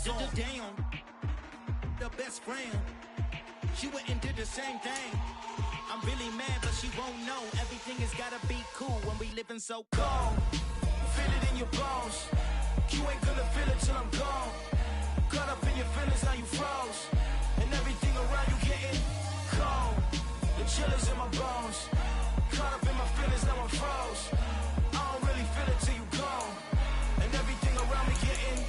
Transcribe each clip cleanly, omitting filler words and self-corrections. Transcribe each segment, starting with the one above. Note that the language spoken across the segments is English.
zone. Damn, the best friend. She went and did the same thing. I'm really mad, but she won't know. Everything has gotta be cool when we living so cold. Feel it in your bones. You ain't gonna feel it till I'm gone. Caught up in your feelings, now you froze. And everything around you getting cold. The chill is in my bones. Caught up in my feelings, now I'm froze. I don't really feel it till you gone. And everything around me getting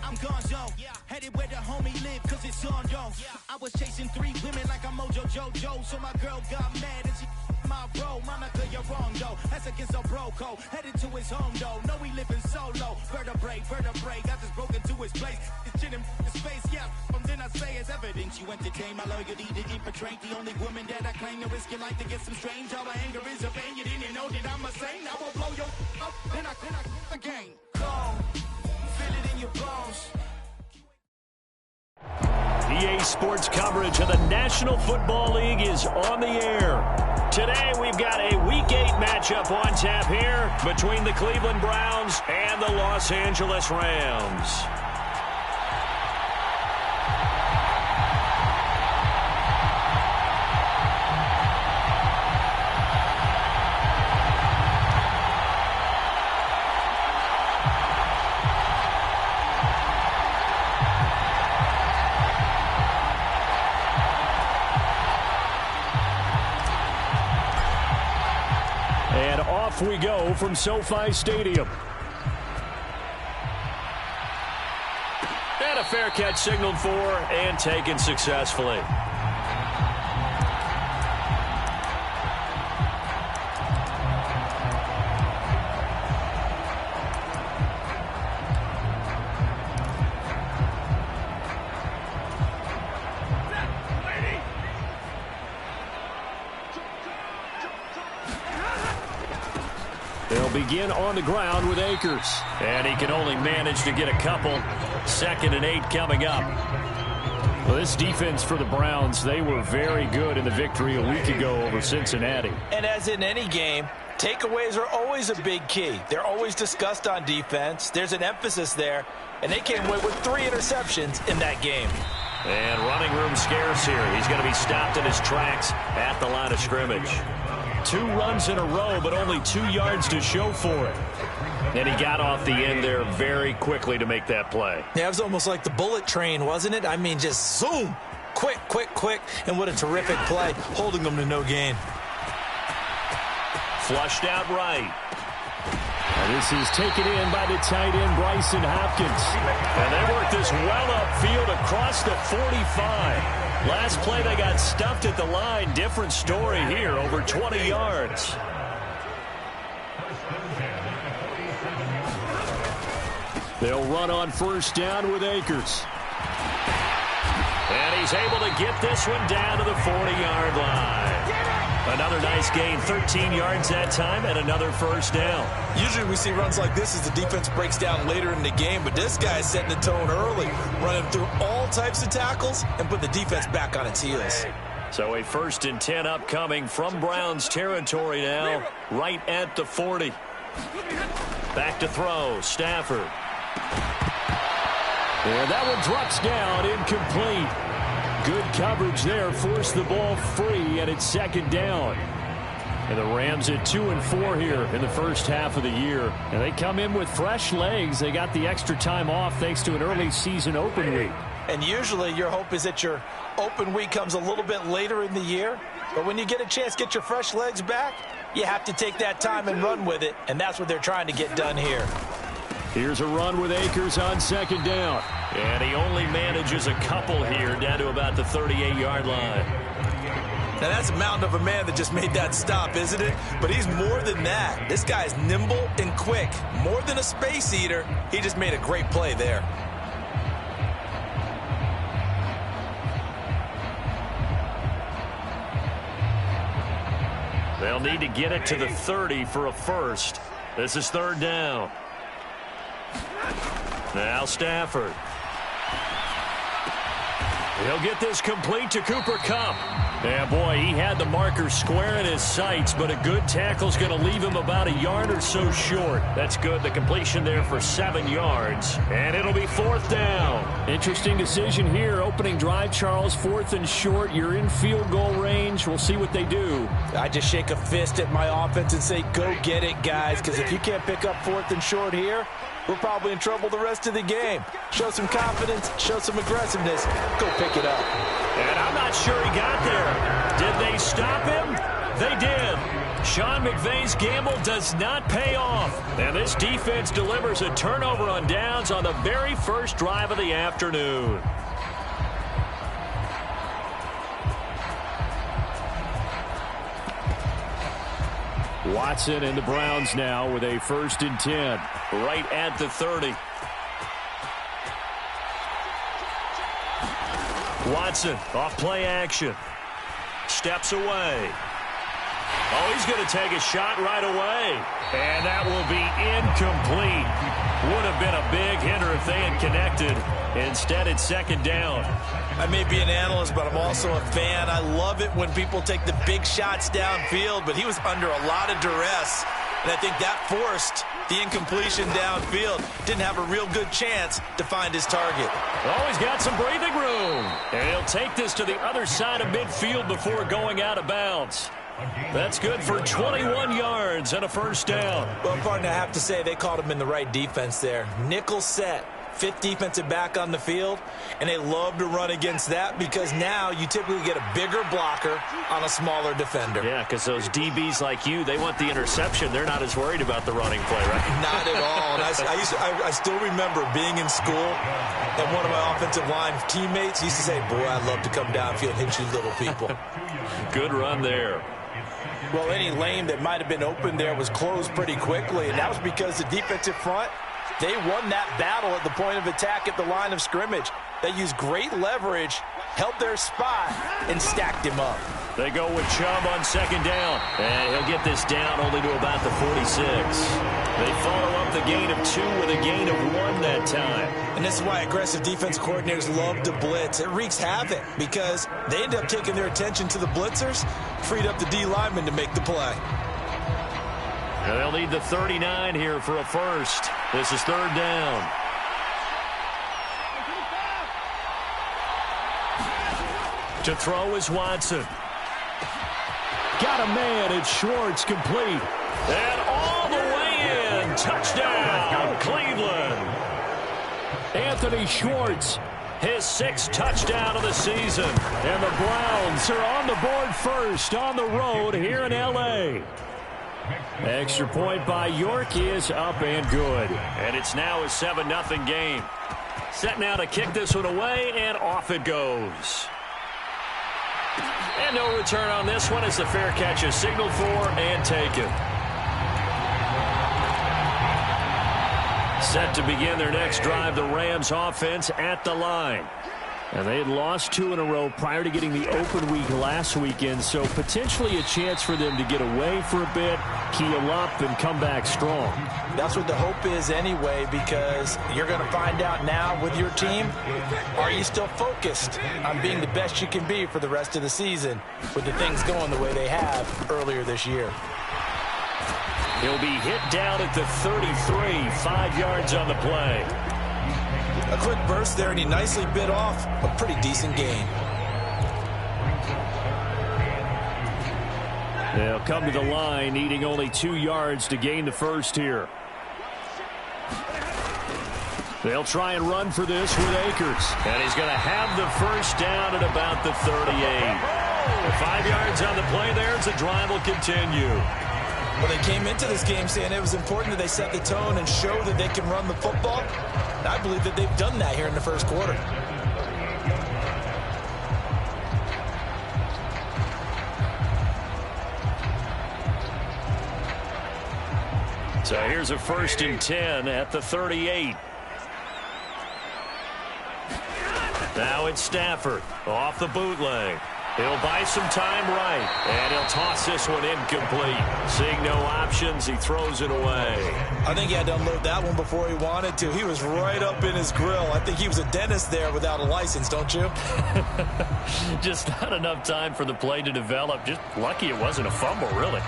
I'm gone, yo. Headed where the homie live, cause it's on, yo. I was chasing 3 women like I'm Mojo Jojo. So my girl got mad and she my bro. Monica, you're wrong, yo. That's against a bro code. Headed to his home, though. No, we living solo. Vertebrae. Got this broken to his place. It's chin in his face, yeah. Then I say it's evidence. You entertain my loyalty to infiltrate. The only woman that I claim to risk your life to get some strange. All my anger is a pain. You didn't know that I'm a saint. I will blow your up. Then I again. Go. Feel it in your bones. EA Sports coverage of the National Football League is on the air. Today we've got a Week 8 matchup on tap here between the Cleveland Browns and the Los Angeles Rams. We go from SoFi Stadium. And a fair catch signaled for and taken successfully. They'll begin on the ground with Akers. And he can only manage to get a couple. 2nd and 8 coming up. Well, this defense for the Browns, they were very good in the victory a week ago over Cincinnati. And as in any game, takeaways are always a big key. They're always discussed on defense. There's an emphasis there. And they came away with 3 interceptions in that game. And running room scarce here. He's going to be stopped in his tracks at the line of scrimmage. 2 runs in a row, but only 2 yards to show for it. And he got off the end there very quickly to make that play. Yeah, it was almost like the bullet train, wasn't it? I mean, just zoom. Quick. And what a terrific play, holding them to no gain. Flushed out right. And this is taken in by the tight end, Bryson Hopkins. And they work this well upfield across the 45. Last play, they got stuffed at the line. Different story here, over 20 yards. They'll run on 1st down with Akers. And he's able to get this one down to the 40-yard line. Another nice gain, 13 yards that time, and another 1st down. Usually we see runs like this as the defense breaks down later in the game, but this guy's setting the tone early, running through all types of tackles and put the defense back on its heels. So a 1st and 10 upcoming from Browns territory now, right at the 40. Back to throw, Stafford. And that one drops down, incomplete. Good coverage there, forced the ball free, and it's 2nd down. And the Rams at 2-4 here in the first half of the year. And they come in with fresh legs. They got the extra time off thanks to an early season open week. And usually your hope is that your open week comes a little bit later in the year. But when you get a chance to get your fresh legs back, you have to take that time and run with it. And that's what they're trying to get done here. Here's a run with Akers on 2nd down. And he only manages a couple here down to about the 38-yard line. Now that's a mountain of a man that just made that stop, isn't it? But he's more than that. This guy's nimble and quick. More than a space eater. He just made a great play there. They'll need to get it to the 30 for a 1st. This is 3rd down. Now Stafford. He'll get this complete to Cooper Kupp. Yeah, boy, he had the marker square in his sights, but a good tackle's going to leave him about a yard or so short. That's good. The completion there for 7 yards, and it'll be 4th down. Interesting decision here. Opening drive, Charles, 4th and short. You're in field goal range. We'll see what they do. I just shake a fist at my offense and say, go get it, guys, because if you can't pick up 4th and short here, we're probably in trouble the rest of the game. Show some confidence, show some aggressiveness, go pick it up. And I'm not sure he got there. Did they stop him? They did. Sean McVay's gamble does not pay off. And this defense delivers a turnover on downs on the very first drive of the afternoon. Watson and the Browns now with a 1st and 10. Right at the 30. Watson off play action. Steps away. Oh, he's going to take a shot right away. And that will be incomplete. Would have been a big hitter if they had connected. Instead, it's 2nd down. I may be an analyst, but I'm also a fan. I love it when people take the big shots downfield, but he was under a lot of duress. And I think that forced the incompletion downfield. Didn't have a real good chance to find his target. Oh, he's got some breathing room. And he'll take this to the other side of midfield before going out of bounds. That's good for 21 yards and a 1st down. Well, partner, I have to say they called him in the right defense there. Nickel set. 5th defensive back on the field, and they love to run against that because now you typically get a bigger blocker on a smaller defender. Yeah, because those DBs like you, they want the interception. They're not as worried about the running play, right? Not at all. And I still remember being in school, and one of my offensive line teammates used to say, boy, I'd love to come downfield and hit you little people. Good run there. Well, any lane that might have been open there was closed pretty quickly, and that was because the defensive front, they won that battle at the point of attack at the line of scrimmage. They used great leverage, held their spot, and stacked him up. They go with Chubb on 2nd down. And he'll get this down only to about the 46. They follow up the gain of 2 with a gain of 1 that time. And this is why aggressive defense coordinators love to blitz. It wreaks havoc because they end up taking their attention to the blitzers, freed up the D lineman to make the play. And they'll need the 39 here for a 1st. This is 3rd down. To throw is Watson. Got a man. It's Schwartz, complete. And all the way in. Touchdown, Cleveland. Anthony Schwartz. His 6th touchdown of the season. And the Browns are on the board first on the road here in L.A. Extra point by York is up and good. And it's now a 7-0 game. Set now to kick this one away, and off it goes. And no return on this one as the fair catch is signaled for and taken. Set to begin their next drive, the Rams offense at the line. And they had lost 2 in a row prior to getting the open week last weekend, so potentially a chance for them to get away for a bit, keel up, and come back strong. That's what the hope is anyway, because you're going to find out now with your team, are you still focused on being the best you can be for the rest of the season with the things going the way they have earlier this year? He'll be hit down at the 33, 5 yards on the play. A quick burst there, and he nicely bit off a pretty decent gain. They'll come to the line, needing only 2 yards to gain the 1st here. They'll try and run for this with Akers. And he's going to have the 1st down at about the 38. 5 yards on the play there as the drive will continue. Well, they came into this game saying it was important that they set the tone and show that they can run the football. And I believe that they've done that here in the 1st quarter. So here's a 1st and 10 at the 38. Now it's Stafford off the bootleg. He'll buy some time right, and he'll toss this one incomplete. Seeing no options, he throws it away. I think he had to unload that one before he wanted to. He was right up in his grill. I think he was a dentist there without a license, don't you? Just not enough time for the play to develop. Just lucky it wasn't a fumble, really.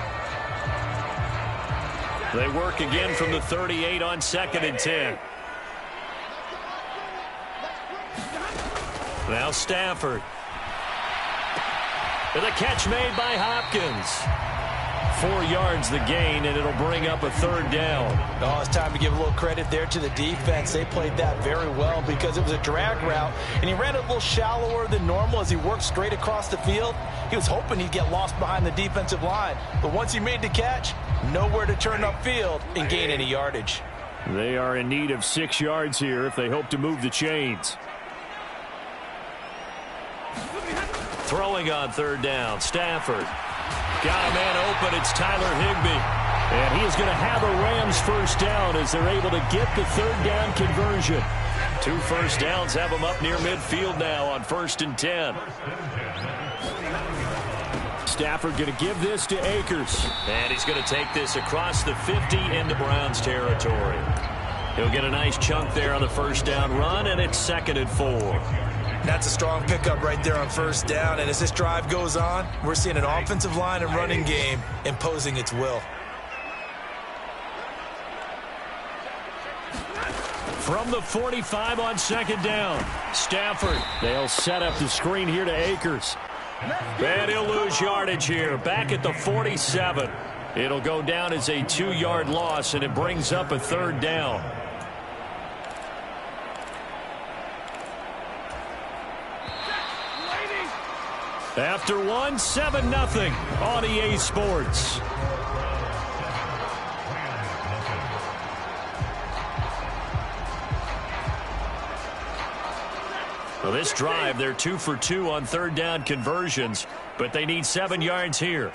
They work again from the 38 on 2nd and 10. Now Stafford. And the catch made by Hopkins. 4 yards the gain, and it'll bring up a 3rd down. Oh, it's time to give a little credit there to the defense. They played that very well because it was a drag route, and he ran it a little shallower than normal as he worked straight across the field. He was hoping he'd get lost behind the defensive line, but once he made the catch, nowhere to turn upfield and gain any yardage. They are in need of 6 yards here if they hope to move the chains. Throwing on 3rd down, Stafford. Got a man open, it's Tyler Higbee. And he is going to have a Rams 1st down as they're able to get the 3rd down conversion. 2 first downs have them up near midfield now on 1st and 10. Stafford going to give this to Akers. And he's going to take this across the 50 into Browns territory. He'll get a nice chunk there on the 1st down run, and it's 2nd and 4. That's a strong pickup right there on 1st down, and as this drive goes on, we're seeing an offensive line and running game imposing its will. From the 45 on 2nd down, Stafford. They'll set up the screen here to Akers. And he'll lose yardage here, back at the 47. It'll go down as a 2-yard loss, and it brings up a 3rd down. After 7-0 on EA Sports. Well, this drive, they're 2 for 2 on 3rd down conversions, but they need 7 yards here.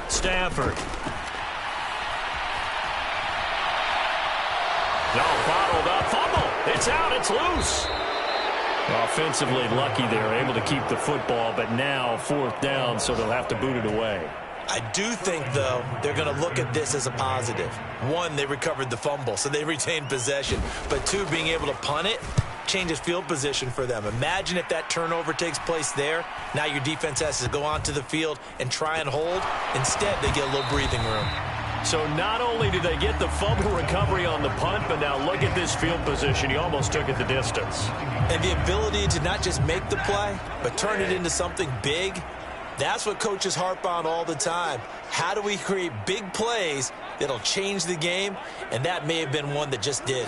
Stafford. No, bottled up. Fumble. It's out. It's loose. Offensively lucky they're able to keep the football, but now 4th down, so they'll have to boot it away. I do think, though, they're going to look at this as a positive. 1, they recovered the fumble, so they retained possession. But 2, being able to punt it changes field position for them. Imagine if that turnover takes place there. Now your defense has to go onto the field and try and hold. Instead, they get a little breathing room. So not only do they get the fumble recovery on the punt, but now look at this field position. He almost took it the distance. And the ability to not just make the play, but turn it into something big, that's what coaches harp on all the time. How do we create big plays that'll change the game? And that may have been one that just did.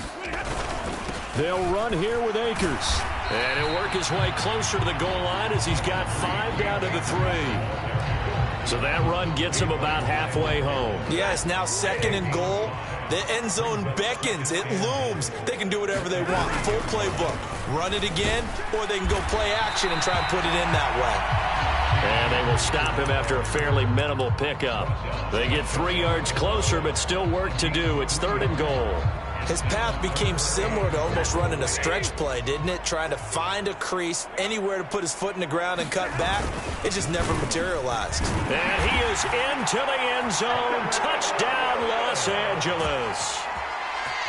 They'll run here with Akers. And he'll work his way closer to the goal line as he's got 5 down to the 3. So that run gets him about halfway home. Yeah, it's now 2nd and goal. The end zone beckons. It looms. They can do whatever they want. Full playbook. Run it again, or they can go play action and try and put it in that way. And they will stop him after a fairly minimal pickup. They get 3 yards closer, but still work to do. It's 3rd and goal. His path became similar to almost running a stretch play, didn't it? Trying to find a crease, anywhere to put his foot in the ground and cut back. It just never materialized. And he is into the end zone. Touchdown, Los Angeles.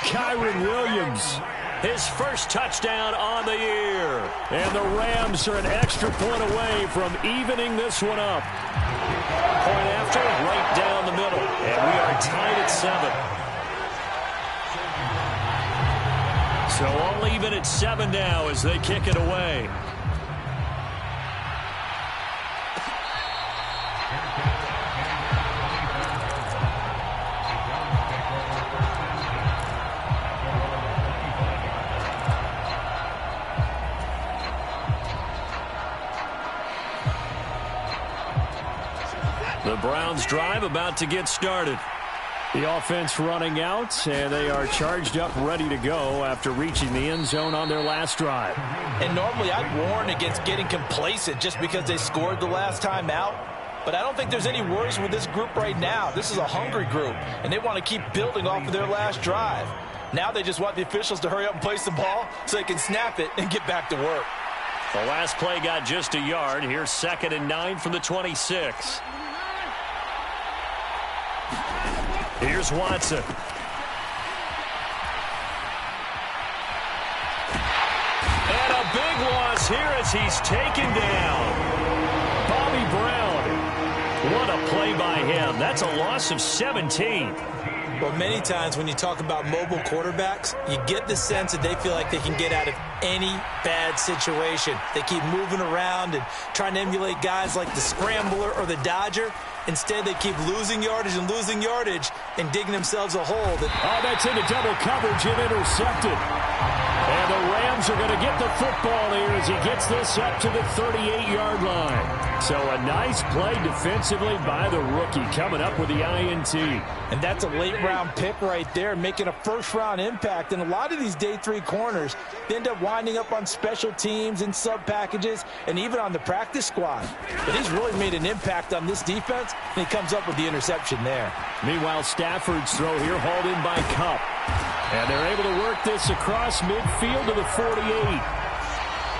Kyron Williams, his first touchdown on the year. And the Rams are an extra point away from evening this one up. Point after, right down the middle. And we are tied at 7. So all even at 7 now as they kick it away. The Browns drive about to get started. The offense running out, and they are charged up, ready to go after reaching the end zone on their last drive. And normally I'd warn against getting complacent just because they scored the last time out. But I don't think there's any worries with this group right now. This is a hungry group, and they want to keep building off of their last drive. Now they just want the officials to hurry up and place the ball so they can snap it and get back to work. The last play got just a yard. Here's 2nd and 9 from the 26. Here's Watson. And a big loss here as he's taken down. Bobby Brown. What a play by him. That's a loss of 17. Well, many times when you talk about mobile quarterbacks, you get the sense that they feel like they can get out of any bad situation. They keep moving around and trying to emulate guys like the scrambler or the dodger. Instead, they keep losing yardage and digging themselves a hole. Oh, that's into double coverage and intercepted. And the Rams are going to get the football here as he gets this up to the 38-yard line. So a nice play defensively by the rookie coming up with the INT. And that's a late-round pick right there, making a first-round impact. And a lot of these day 3 corners, they end up winding up on special teams and sub-packages and even on the practice squad. But he's really made an impact on this defense, and he comes up with the interception there. Meanwhile, Stafford's throw here hauled in by Kupp. And they're able to work this across midfield to the 48.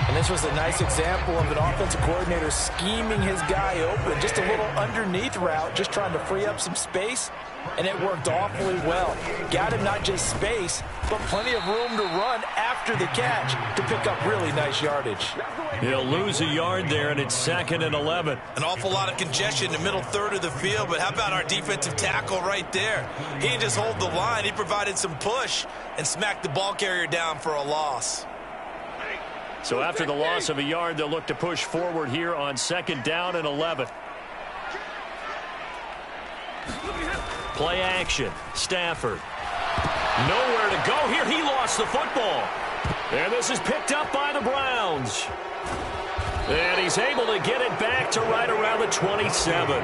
And this was a nice example of an offensive coordinator scheming his guy open. Just a little underneath route, just trying to free up some space. And it worked awfully well. Got him not just space, but plenty of room to run after the catch to pick up really nice yardage. He'll lose a yard there, and it's 2nd and 11. An awful lot of congestion in the middle third of the field, but how about our defensive tackle right there? He didn't just hold the line. He provided some push and smacked the ball carrier down for a loss. So after the loss of a yard, they'll look to push forward here on 2nd down and 11. Play action. Stafford. Nowhere to go here. He lost the football. And this is picked up by the Browns. And he's able to get it back to right around the 27.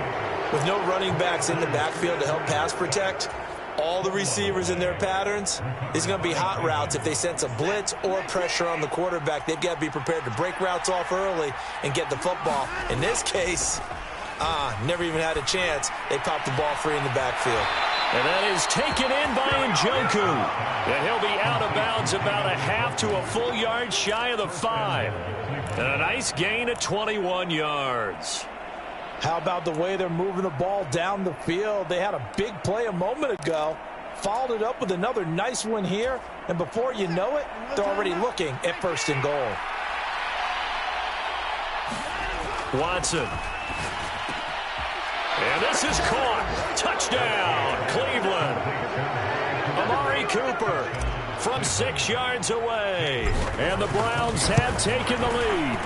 With no running backs in the backfield to help pass protect, all the receivers in their patterns, it's going to be hot routes if they sense a blitz or pressure on the quarterback. They've got to be prepared to break routes off early and get the football. In this case, never even had a chance. They popped the ball free in the backfield. And that is taken in by Njoku. And he'll be out of bounds about a half to a full yard shy of the 5. And a nice gain of 21 yards. How about the way they're moving the ball down the field? They had a big play a moment ago, followed it up with another nice one here, and before you know it, they're already looking at 1st and goal. Watson. And this is caught. Touchdown, Cleveland. Amari Cooper from 6 yards away. And the Browns have taken the lead.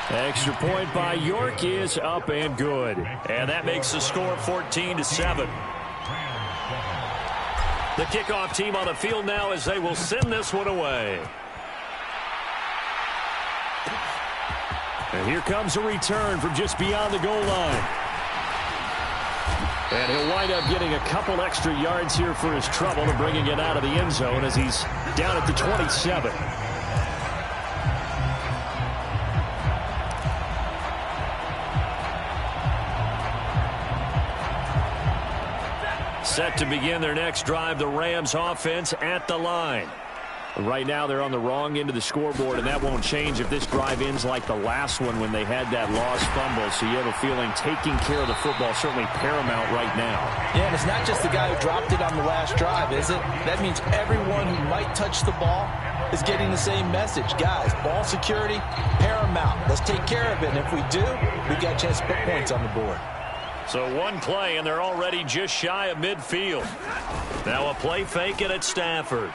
Extra point by York is up and good. And that makes the score 14-7. The kickoff team on the field now as they will send this one away. And here comes a return from just beyond the goal line. And he'll wind up getting a couple extra yards here for his trouble and bringing it out of the end zone as he's down at the 27. Set to begin their next drive, the Rams offense at the line. Right now they're on the wrong end of the scoreboard, and that won't change if this drive ends like the last one when they had that lost fumble. So you have a feeling taking care of the football is certainly paramount right now. Yeah, and it's not just the guy who dropped it on the last drive, is it? That means everyone who might touch the ball is getting the same message. Guys, ball security, paramount. Let's take care of it, and if we do, we've got a chance to put points on the board. So one play, and they're already just shy of midfield. Now a play fake it at Stafford.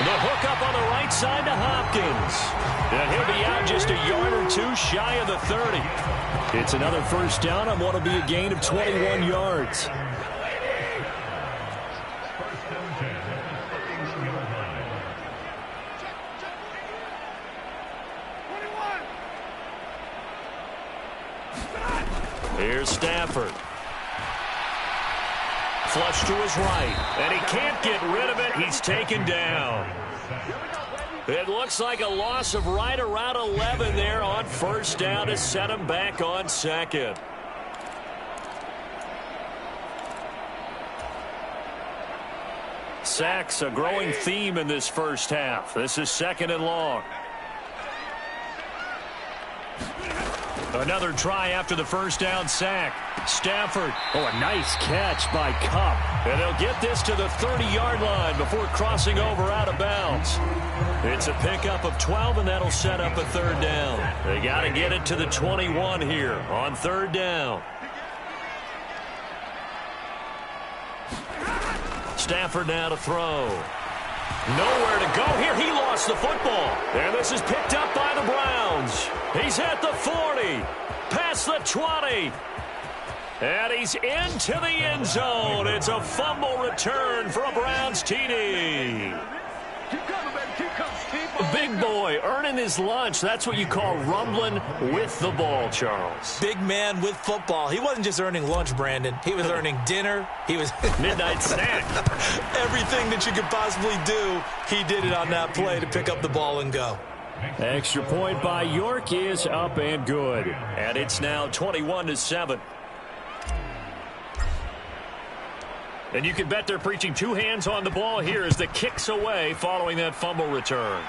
The hook up on the right side to Hopkins. And he'll be out just a yard or two shy of the 30. It's another first down on what will be a gain of 21 yards. Here's Stafford. Flush to his right, and he can't get rid of it. He's taken down. It looks like a loss of right around 11 there on 1st down to set him back on 2nd. Sacks, a growing theme in this first half. This is 2nd and long. Another try after the first down sack. Stafford. Oh, a nice catch by Kupp. And they'll get this to the 30-yard line before crossing over out of bounds. It's a pickup of 12, and that'll set up a 3rd down. They got to get it to the 21 here on 3rd down. Stafford now to throw. Nowhere to go here. He lost the football. And this is picked up by the Browns. He's at the 40. Past the 20. And he's into the end zone. It's a fumble return for a Browns TD. Big boy earning his lunch. That's what you call rumbling with the ball, Charles. Big man with football. He wasn't just earning lunch, Brandon. He was earning dinner. He was midnight snack. Everything that you could possibly do, he did it on that play to pick up the ball and go. Extra point by York is up and good. And it's now 21-7. And you can bet they're preaching 2 hands on the ball here as the kick's away following that fumble return.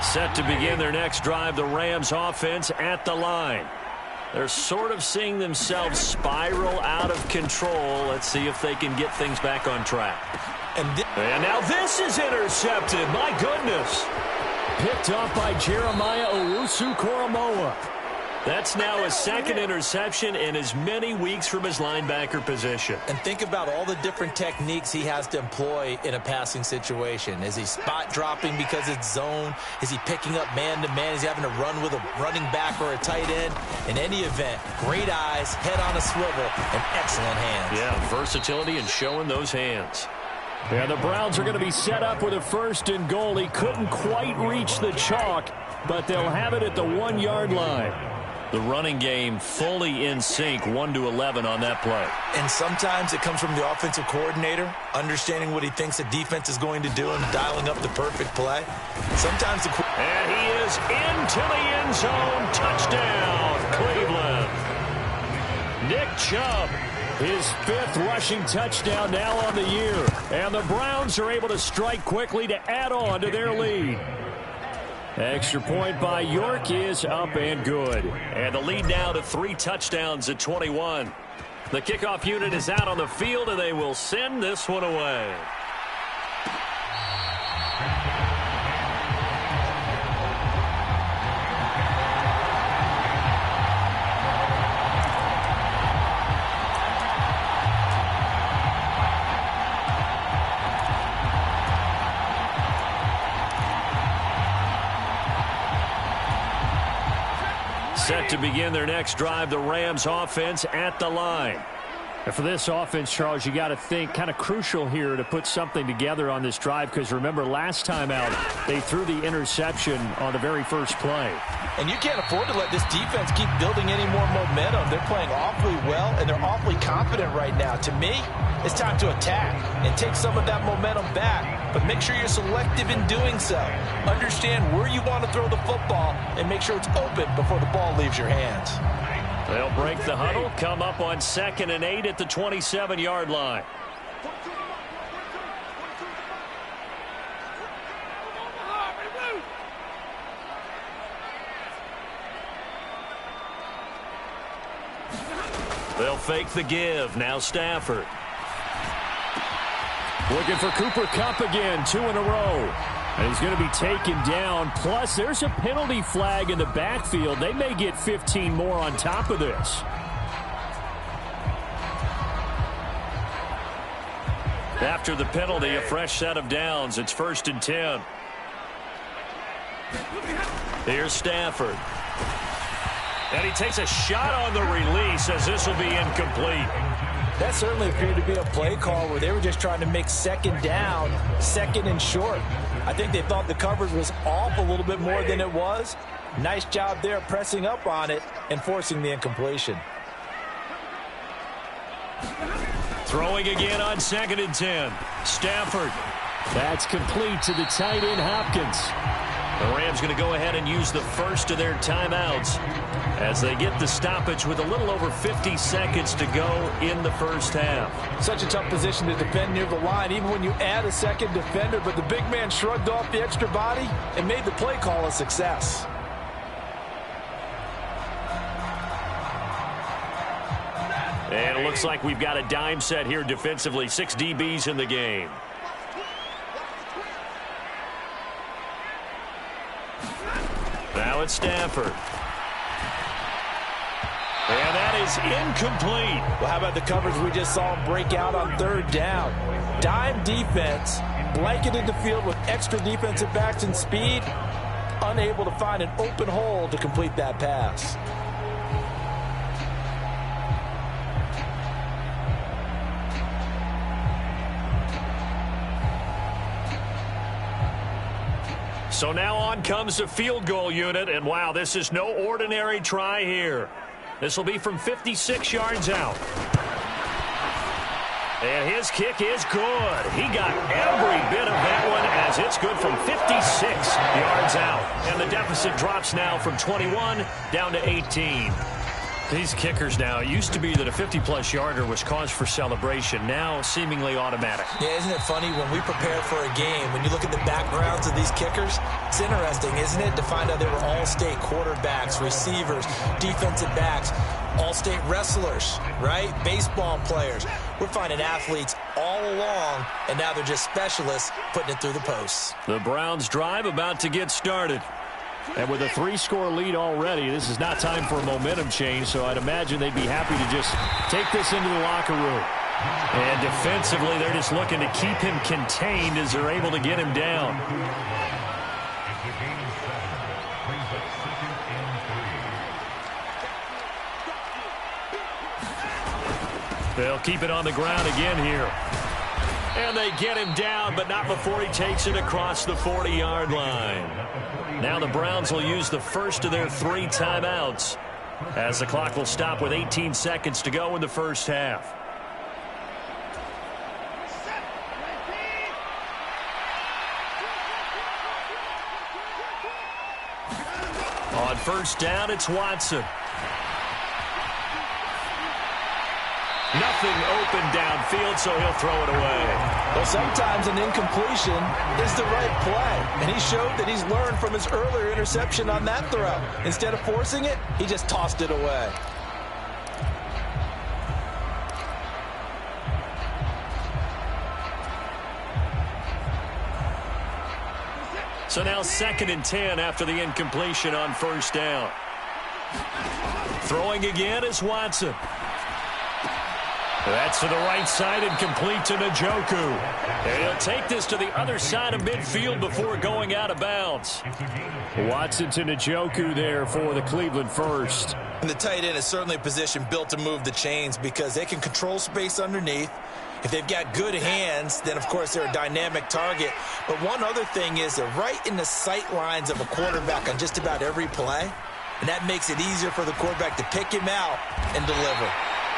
Set to begin their next drive, the Rams offense at the line. They're sort of seeing themselves spiral out of control. Let's see if they can get things back on track. And now this is intercepted. My goodness. Picked off by Jeremiah Owusu-Koramoah. That's now his 2nd interception in as many weeks from his linebacker position. And think about all the different techniques he has to employ in a passing situation. Is he spot dropping because it's zone? Is he picking up man-to-man? Is he having to run with a running back or a tight end? In any event, great eyes, head on a swivel, and excellent hands. Yeah, versatility and showing those hands. Yeah, the Browns are going to be set up with a 1st and goal. He couldn't quite reach the chalk, but they'll have it at the 1-yard line. The running game fully in sync, 1-11 on that play. And sometimes it comes from the offensive coordinator, understanding what he thinks the defense is going to do and dialing up the perfect play. Sometimes and he is into the end zone. Touchdown, Cleveland. Nick Chubb, his 5th rushing touchdown now on the year. And the Browns are able to strike quickly to add on to their lead. Extra point by York is up and good. And the lead now to 3 touchdowns at 21. The kickoff unit is out on the field, and they will send this one away. Set to begin their next drive, the Rams offense at the line. And for this offense, Charles, you got to think kind of crucial here to put something together on this drive, because remember last time out they threw the interception on the very first play. And you can't afford to let this defense keep building any more momentum. They're playing awfully well, and they're awfully confident right now. To me, it's time to attack and take some of that momentum back. But make sure you're selective in doing so. Understand where you want to throw the football and make sure it's open before the ball leaves your hands. They'll break the huddle, come up on 2nd and 8 at the 27-yard line. They'll fake the give. Now Stafford. Looking for Cooper Kupp again, 2 in a row. And he's going to be taken down. Plus, there's a penalty flag in the backfield. They may get 15 more on top of this. After the penalty, a fresh set of downs. It's 1st and 10. Here's Stafford. And he takes a shot on the release as this will be incomplete. That certainly appeared to be a play call where they were just trying to make 2nd down, 2nd and short. I think they thought the coverage was off a little bit more than it was. Nice job there pressing up on it and forcing the incompletion. Throwing again on 2nd and 10. Stafford. That's complete to the tight end, Hopkins. The Rams going to go ahead and use the first of their timeouts as they get the stoppage with a little over 50 seconds to go in the first half. Such a tough position to defend near the line, even when you add a second defender, but the big man shrugged off the extra body and made the play call a success. And it looks like we've got a dime set here defensively. 6 DBs in the game. Now it's Stafford. And that is incomplete. Well, how about the coverage we just saw him break out on third down? Dime defense, blanketed the field with extra defensive backs and speed, unable to find an open hole to complete that pass. So now on comes the field goal unit, and wow, this is no ordinary try here. This will be from 56 yards out. And his kick is good. He got every bit of that one as it's good from 56 yards out. And the deficit drops now from 21 down to 18. These kickers now, it used to be that a 50-plus yarder was cause for celebration. Now seemingly automatic. Yeah, isn't it funny when we prepare for a game, when you look at the backgrounds of these kickers, it's interesting, isn't it, to find out they were all-state quarterbacks, receivers, defensive backs, all-state wrestlers, right? Baseball players. We're finding athletes all along, and now they're just specialists putting it through the posts. The Browns drive about to get started. And with a 3-score lead already, this is not time for a momentum change, so I'd imagine they'd be happy to just take this into the locker room. And defensively, they're just looking to keep him contained as they're able to get him down. They'll keep it on the ground again here. And they get him down, but not before he takes it across the 40-yard line. Now the Browns will use the first of their 3 timeouts as the clock will stop with 18 seconds to go in the first half. On first down, it's Watson. Nothing open downfield, so he'll throw it away. Well, sometimes an incompletion is the right play, and he showed that he's learned from his earlier interception on that throw. Instead of forcing it, he just tossed it away. So now 2nd and 10 after the incompletion on first down. Throwing again is Watson. That's to the right side and complete to Njoku. And he'll take this to the other side of midfield before going out of bounds. Watson to Njoku there for the Cleveland first. And the tight end is certainly a position built to move the chains because they can control space underneath. If they've got good hands, then, of course, they're a dynamic target. But one other thing is they're right in the sight lines of a quarterback on just about every play. And that makes it easier for the quarterback to pick him out and deliver.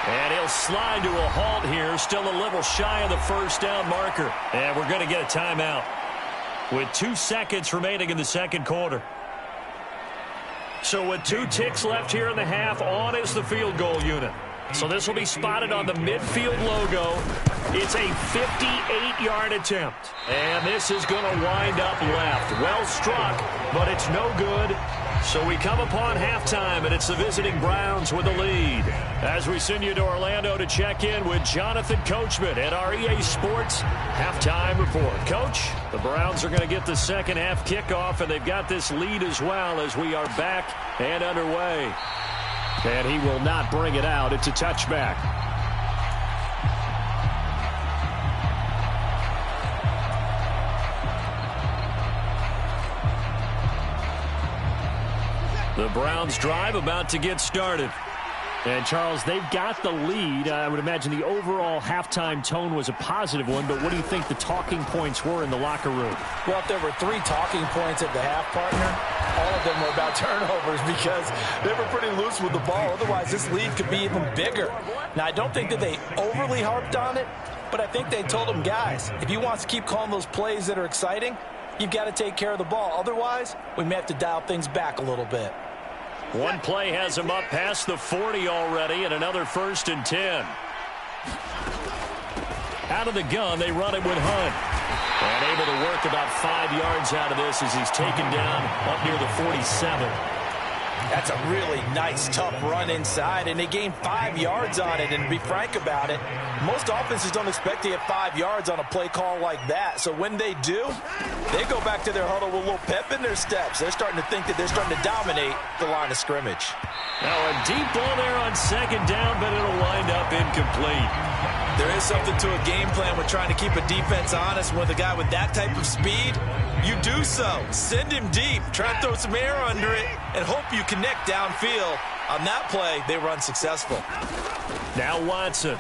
And he'll slide to a halt here, still a little shy of the first down marker. And we're going to get a timeout with 2 seconds remaining in the second quarter. So with 2 ticks left here in the half, on is the field goal unit. So this will be spotted on the midfield logo. It's a 58-yard attempt. And this is going to wind up left. Well struck, but it's no good. So we come upon halftime, and it's the visiting Browns with the lead. As we send you to Orlando to check in with Jonathan Coachman at our EA Sports Halftime Report. Coach, the Browns are going to get the second half kickoff, and they've got this lead as well as we are back and underway. And he will not bring it out. It's a touchback. The Browns drive about to get started. And, Charles, they've got the lead. I would imagine the overall halftime tone was a positive one, but what do you think the talking points were in the locker room? Well, if there were 3 talking points at the half, partner, all of them were about turnovers because they were pretty loose with the ball. Otherwise, this lead could be even bigger. Now, I don't think that they overly harped on it, but But I think they told him, guys, if you want to keep calling those plays that are exciting, you've got to take care of the ball. Otherwise, we may have to dial things back a little bit. One play has him up past the 40 already, and another 1st and 10. Out of the gun, they run it with Hunt. And able to work about 5 yards out of this as he's taken down up near the 47. That's a really nice, tough run inside, and they gained 5 yards on it. And to be frank about it, most offenses don't expect to get 5 yards on a play call like that. So when they do, they go back to their huddle with a little pep in their steps. They're starting to think that they're starting to dominate the line of scrimmage. Now a deep ball there on 2nd down, but it'll wind up incomplete. There is something to a game plan with trying to keep a defense honest. With a guy with that type of speed, you do so. Send him deep. Try and throw some air under it and hope you connect downfield. On that play, they were unsuccessful. Now Watson.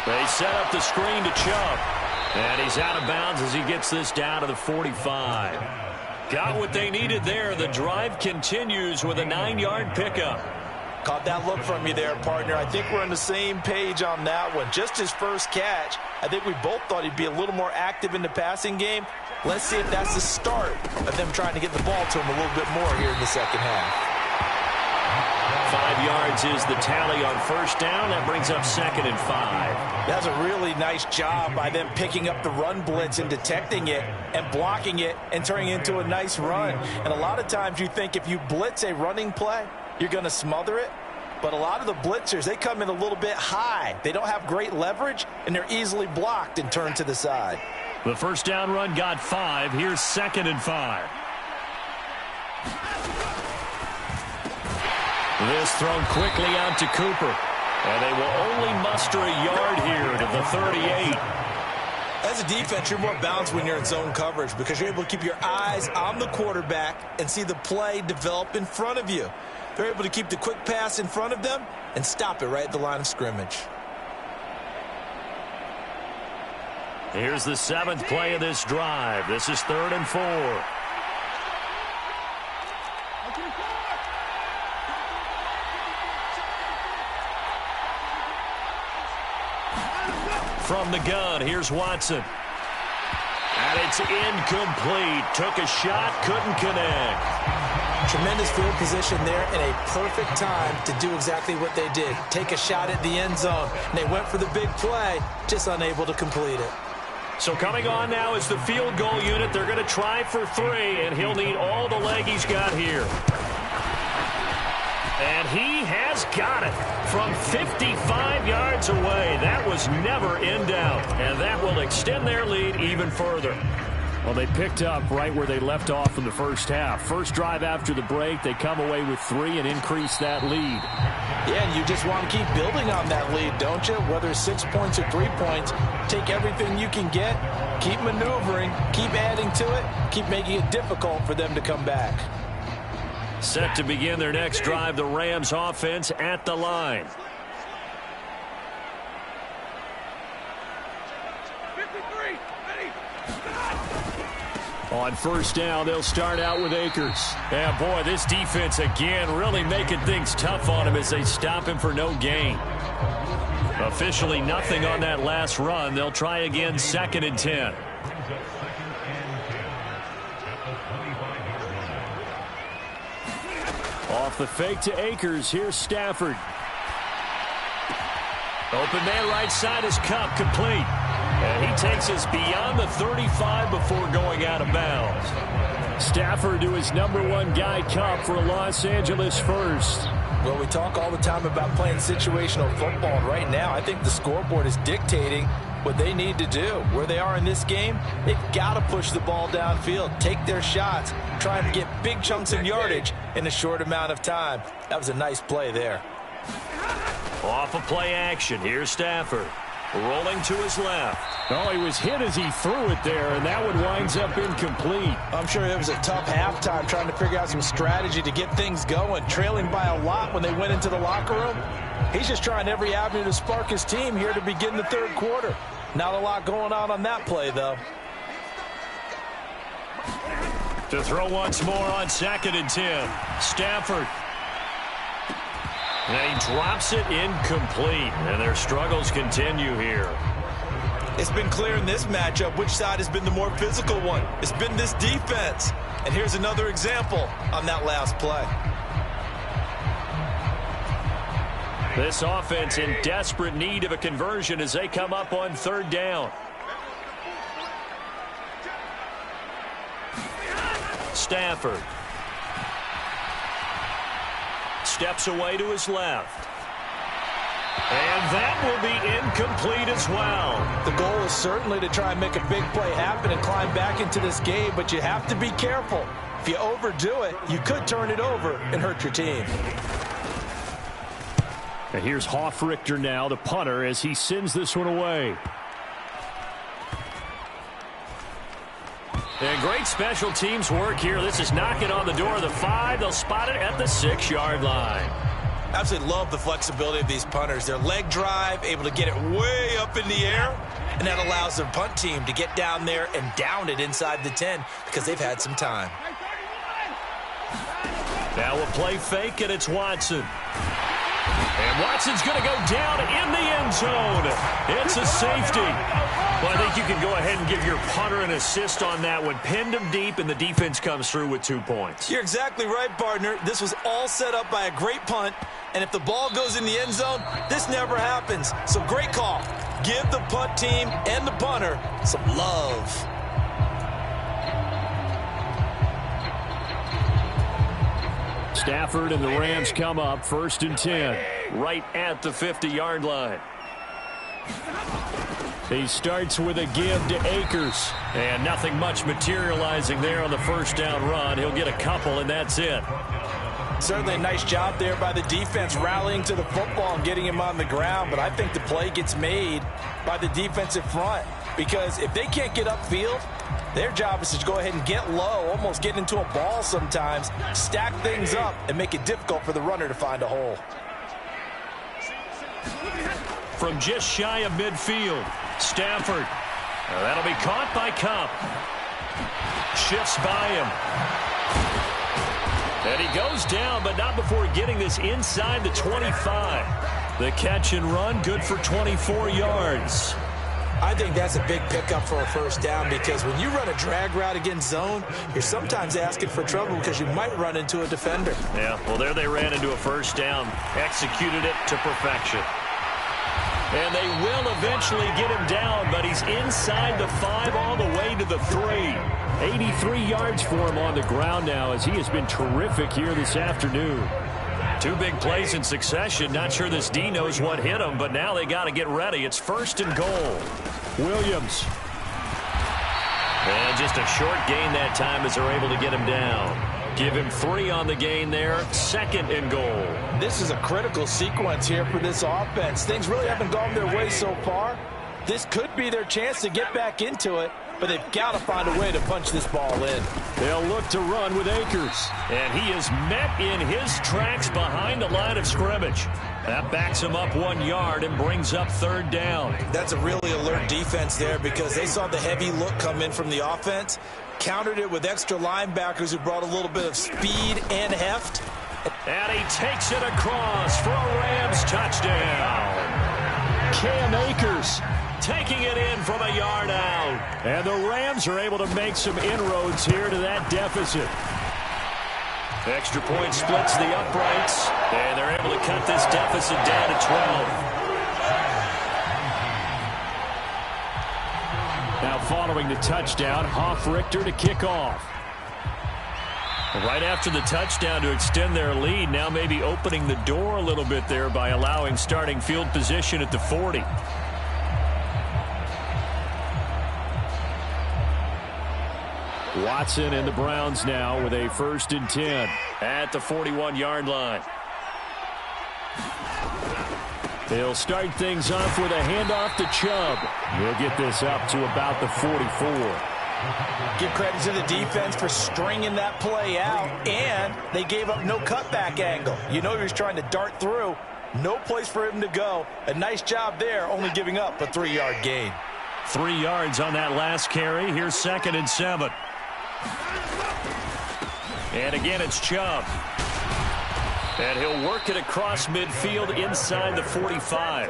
They set up the screen to Chubb. And he's out of bounds as he gets this down to the 45. Got what they needed there. The drive continues with a 9-yard pickup. Caught that look from you there, partner. I think we're on the same page on that one. Just his first catch, I think we both thought he'd be a little more active in the passing game. Let's see if that's the start of them trying to get the ball to him a little bit more here in the second half. 5 yards is the tally on 1st down. That brings up 2nd and 5. That's a really nice job by them picking up the run blitz and detecting it and blocking it and turning it into a nice run. And a lot of times you think if you blitz a running play, you're going to smother it. But a lot of the blitzers, they come in a little bit high. They don't have great leverage, and they're easily blocked and turned to the side. The 1st down run got 5. Here's 2nd and 5. This thrown quickly out to Cooper. And they will only muster a yard here to the 38. As a defense, you're more balanced when you're in zone coverage because you're able to keep your eyes on the quarterback and see the play develop in front of you. They're able to keep the quick pass in front of them and stop it right at the line of scrimmage. Here's the 7th play of this drive. This is 3rd and 4. From the gun, here's Watson. And it's incomplete. Took a shot, couldn't connect. Tremendous field position there and a perfect time to do exactly what they did. Take a shot at the end zone. And they went for the big play, just unable to complete it. So coming on now is the field goal unit. They're going to try for 3, and he'll need all the leg he's got here. And he has got it from 55 yards away. That was never in doubt, and that will extend their lead even further. Well, they picked up right where they left off in the first half. First drive after the break, they come away with 3 and increase that lead. Yeah, and you just want to keep building on that lead, don't you? Whether it's 6 points or 3 points, take everything you can get, keep maneuvering, keep adding to it, keep making it difficult for them to come back. Set to begin their next drive, the Rams offense at the line. On 1st down, they'll start out with Akers. Yeah, boy, this defense again really making things tough on him as they stop him for no gain. Officially nothing on that last run. They'll try again, 2nd and 10. Off the fake to Akers, here's Stafford. Open man right side is Cup, complete. And he takes us beyond the 35 before going out of bounds. Stafford to his #1 guy, Cup, for Los Angeles first. Well, we talk all the time about playing situational football, and right now I think the scoreboard is dictating what they need to do. Where they are in this game, they've got to push the ball downfield, take their shots, try and get big chunks of yardage in a short amount of time. That was a nice play there. Off of play action, here's Stafford. Rolling to his left. Oh, he was hit as he threw it there, and that one winds up incomplete. I'm sure it was a tough halftime trying to figure out some strategy to get things going, trailing by a lot when they went into the locker room. He's just trying every avenue to spark his team here to begin the 3rd quarter. Not a lot going on that play, though. To throw once more on 2nd and 10. Stafford. And he drops it incomplete, and their struggles continue here. It's been clear in this matchup which side has been the more physical one. It's been this defense. And here's another example on that last play. This offense in desperate need of a conversion as they come up on third down. Stafford steps away to his left. And that will be incomplete as well. The goal is certainly to try and make a big play happen and climb back into this game, but you have to be careful. If you overdo it, you could turn it over and hurt your team. And here's Hofrichter now, the punter, as he sends this one away. And great special teams work here. This is knocking on the door of the 5. They'll spot it at the 6-yard line. Absolutely love the flexibility of these punters. Their leg drive, able to get it way up in the air, and that allows their punt team to get down there and down it inside the 10 because they've had some time. Now a play fake, and it's Watson. And Watson's going to go down in the end zone. It's a safety. Well, I think you can go ahead and give your punter an assist on that one. Pinned him deep, and the defense comes through with 2 points. You're exactly right, partner. This was all set up by a great punt, and if the ball goes in the end zone, this never happens. So great call. Give the punt team and the punter some love. Stafford and the Rams come up 1st and 10, right at the 50-yard line. He starts with a give to Akers, and nothing much materializing there on the first down run. He'll get a couple, and that's it. Certainly a nice job there by the defense rallying to the football and getting him on the ground, but I think the play gets made by the defensive front because if they can't get upfield, their job is to go ahead and get low, almost get into a ball sometimes, stack things up, and make it difficult for the runner to find a hole. From just shy of midfield, Stafford. That'll be caught by Cup. Shifts by him. And he goes down, but not before getting this inside the 25. The catch and run, good for 24 yards. I think that's a big pickup for a first down because when you run a drag route against zone, you're sometimes asking for trouble because you might run into a defender. Yeah, well, there they ran into a first down, executed it to perfection. And they will eventually get him down, but he's inside the 5 all the way to the 3. 83 yards for him on the ground now as he has been terrific here this afternoon. 2 big plays in succession. Not sure this D knows what hit him, but now they got to get ready. It's 1st and goal. Williams. And just a short gain that time as they're able to get him down. Give him 3 on the gain there. 2nd and goal. This is a critical sequence here for this offense. Things really haven't gone their way so far. This could be their chance to get back into it, but they've got to find a way to punch this ball in. They'll look to run with Akers. And he is met in his tracks behind the line of scrimmage. That backs him up 1 yard and brings up 3rd down. That's a really alert defense there because they saw the heavy look come in from the offense, countered it with extra linebackers who brought a little bit of speed and heft. And he takes it across for a Rams touchdown. Cam Akers taking it in from a yard out. And the Rams are able to make some inroads here to that deficit. Extra point splits the uprights, and they're able to cut this deficit down to 12. Now following the touchdown, Hofrichter to kick off. Right after the touchdown to extend their lead, now maybe opening the door a little bit there by allowing starting field position at the 40. Watson and the Browns now with a 1st and 10 at the 41-yard line. They'll start things off with a handoff to Chubb. He'll get this up to about the 44. Give credit to the defense for stringing that play out, and they gave up no cutback angle. You know he was trying to dart through. No place for him to go. A nice job there, only giving up a 3-yard gain. 3 yards on that last carry. Here's 2nd and 7. And again, it's Chubb. And he'll work it across midfield inside the 45.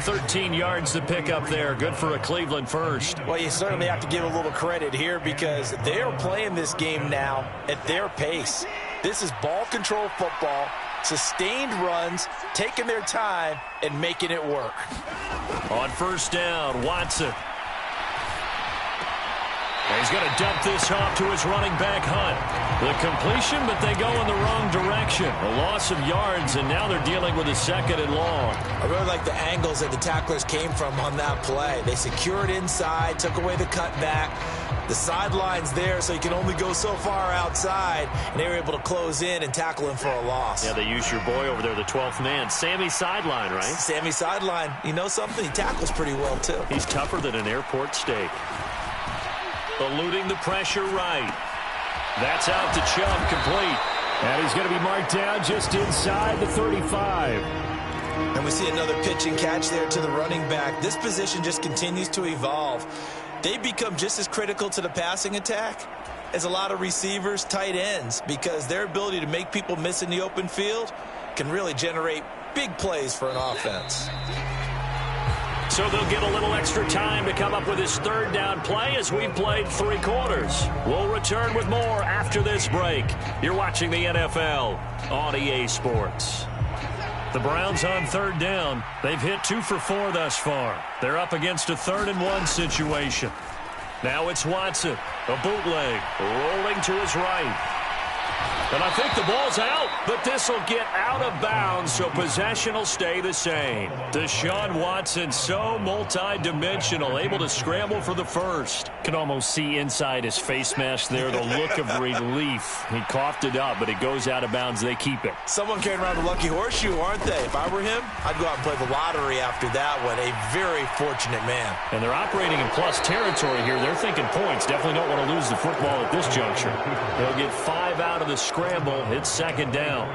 13 yards to pick up there. Good for a Cleveland first. Well, you certainly have to give a little credit here because they're playing this game now at their pace. This is ball control football, sustained runs, taking their time, and making it work. On first down, Watson. He's going to dump this off to his running back, Hunt. The completion, but they go in the wrong direction. A loss of yards, and now they're dealing with a 2nd and long. I really like the angles that the tacklers came from on that play. They secured inside, took away the cutback. The sideline's there, so you can only go so far outside, and they were able to close in and tackle him for a loss. Yeah, they used your boy over there, the 12th man. Sammy Sideline, right? Sammy Sideline. You know something? He tackles pretty well, too. He's tougher than an airport steak. Eluding the pressure right. That's out to Chubb, complete. And he's going to be marked down just inside the 35. And we see another pitch and catch there to the running back. This position just continues to evolve. They become just as critical to the passing attack as a lot of receivers, tight ends, because their ability to make people miss in the open field can really generate big plays for an offense. So they'll get a little extra time to come up with his 3rd down play as we've played 3 quarters. We'll return with more after this break. You're watching the NFL on EA Sports. The Browns on 3rd down. They've hit 2 for 4 thus far. They're up against a 3rd and 1 situation. Now it's Watson. A bootleg. Rolling to his right. And I think the ball's out, but this will get out of bounds, so possession will stay the same. Deshaun Watson, so multi-dimensional, able to scramble for the first. Can almost see inside his face mask there, the look of relief. He coughed it up, but it goes out of bounds. They keep it. Someone carrying around the lucky horseshoe, aren't they? If I were him, I'd go out and play the lottery after that one. A very fortunate man. And they're operating in plus territory here. They're thinking points. Definitely don't want to lose the football at this juncture. They'll get 5 out of the scramble. It's 2nd down.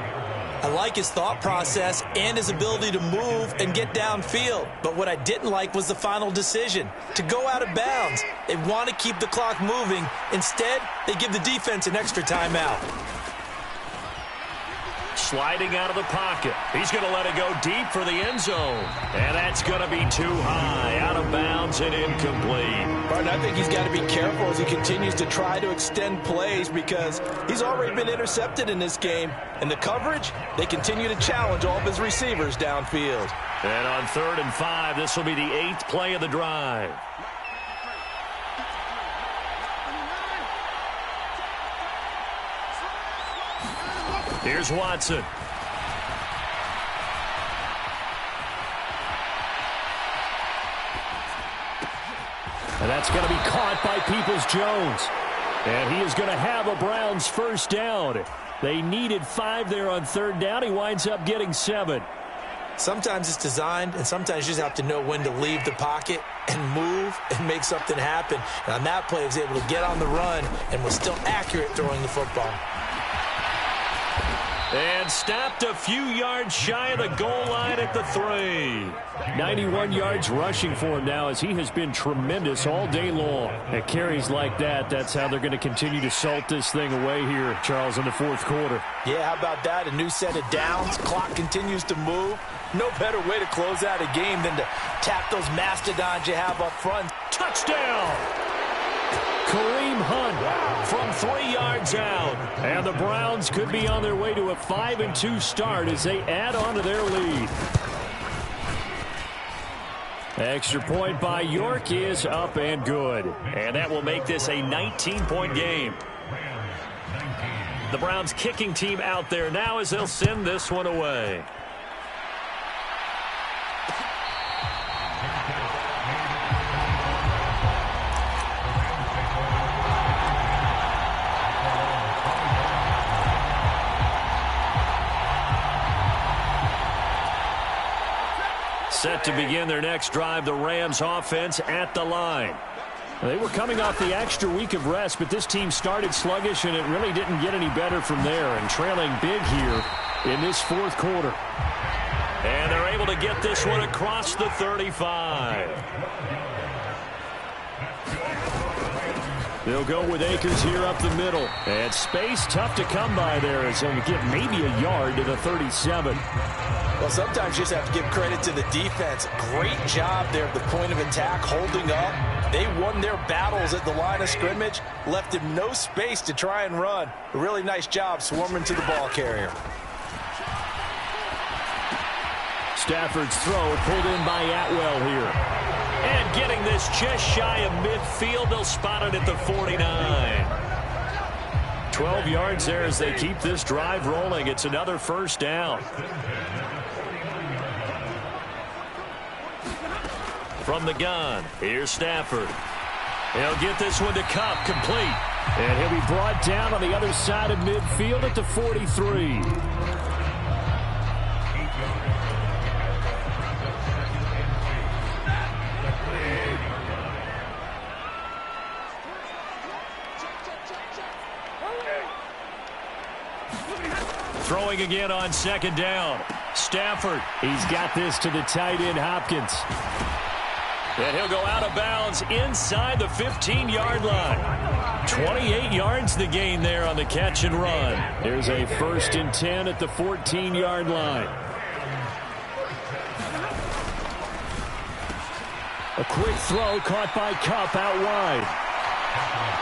I like his thought process and his ability to move and get downfield. But what I didn't like was the final decision, to go out of bounds. They want to keep the clock moving. Instead, they give the defense an extra timeout. Sliding out of the pocket. He's going to let it go deep for the end zone. And that's going to be too high. Out of bounds and incomplete. Martin, I think he's got to be careful as he continues to try to extend plays because he's already been intercepted in this game. And the coverage, they continue to challenge all of his receivers downfield. And on 3rd and 5, this will be the 8th play of the drive. Here's Watson. And that's going to be caught by Peoples-Jones. And he is going to have a Browns 1st down. They needed 5 there on 3rd down. He winds up getting 7. Sometimes it's designed, and sometimes you just have to know when to leave the pocket and move and make something happen. And on that play, he was able to get on the run and was still accurate throwing the football. And stopped a few yards shy of the goal line at the 3. 91 yards rushing for him now as he has been tremendous all day long. At carries like that, that's how they're going to continue to salt this thing away here, Charles, in the 4th quarter. Yeah, how about that? A new set of downs. Clock continues to move. No better way to close out a game than to tap those mastodons you have up front. Touchdown! Kareem Hunt from 3 yards out. And the Browns could be on their way to a 5-2 start as they add on to their lead. Extra point by York is up and good. And that will make this a 19-point game. The Browns kicking team out there now as they'll send this one away. Set to begin their next drive, the Rams offense at the line. They were coming off the extra week of rest, but this team started sluggish, and it really didn't get any better from there, and trailing big here in this 4th quarter. And they're able to get this one across the 35. They'll go with Akers here up the middle. And space tough to come by there as they'll get maybe a yard to the 37. Well, sometimes you just have to give credit to the defense. Great job there at the point of attack, holding up. They won their battles at the line of scrimmage, left him no space to try and run. A really nice job swarming to the ball carrier. Stafford's throw pulled in by Atwell here. And getting this just shy of midfield, they'll spot it at the 49. 12 yards there as they keep this drive rolling. It's another first down. From the gun, here's Stafford. He'll get this one to Kupp, complete. And he'll be brought down on the other side of midfield at the 43. Throwing again on second down. Stafford, he's got this to the tight end, Hopkins. And he'll go out of bounds inside the 15-yard line. 28 yards the gain there on the catch and run. Here's a 1st and 10 at the 14-yard line. A quick throw caught by Kupp out wide.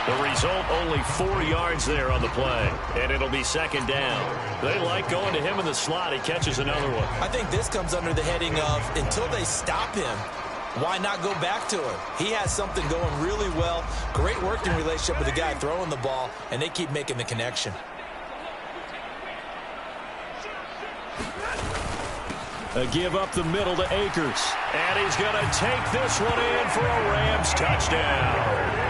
The result, only 4 yards there on the play, and it'll be second down. They like going to him in the slot. He catches another one. I think this comes under the heading of until they stop him, why not go back to him? He has something going really well. Great working relationship with the guy throwing the ball, and they keep making the connection. A give up the middle to Akers. And he's going to take this one in for a Rams touchdown.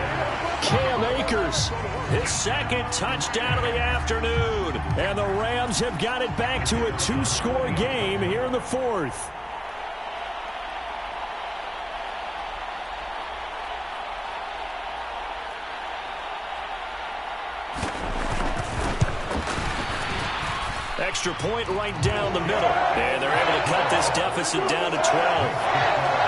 Cam Akers, his second touchdown of the afternoon. And the Rams have got it back to a 2-score game here in the 4th. Extra point right down the middle. And they're able to cut this deficit down to 12.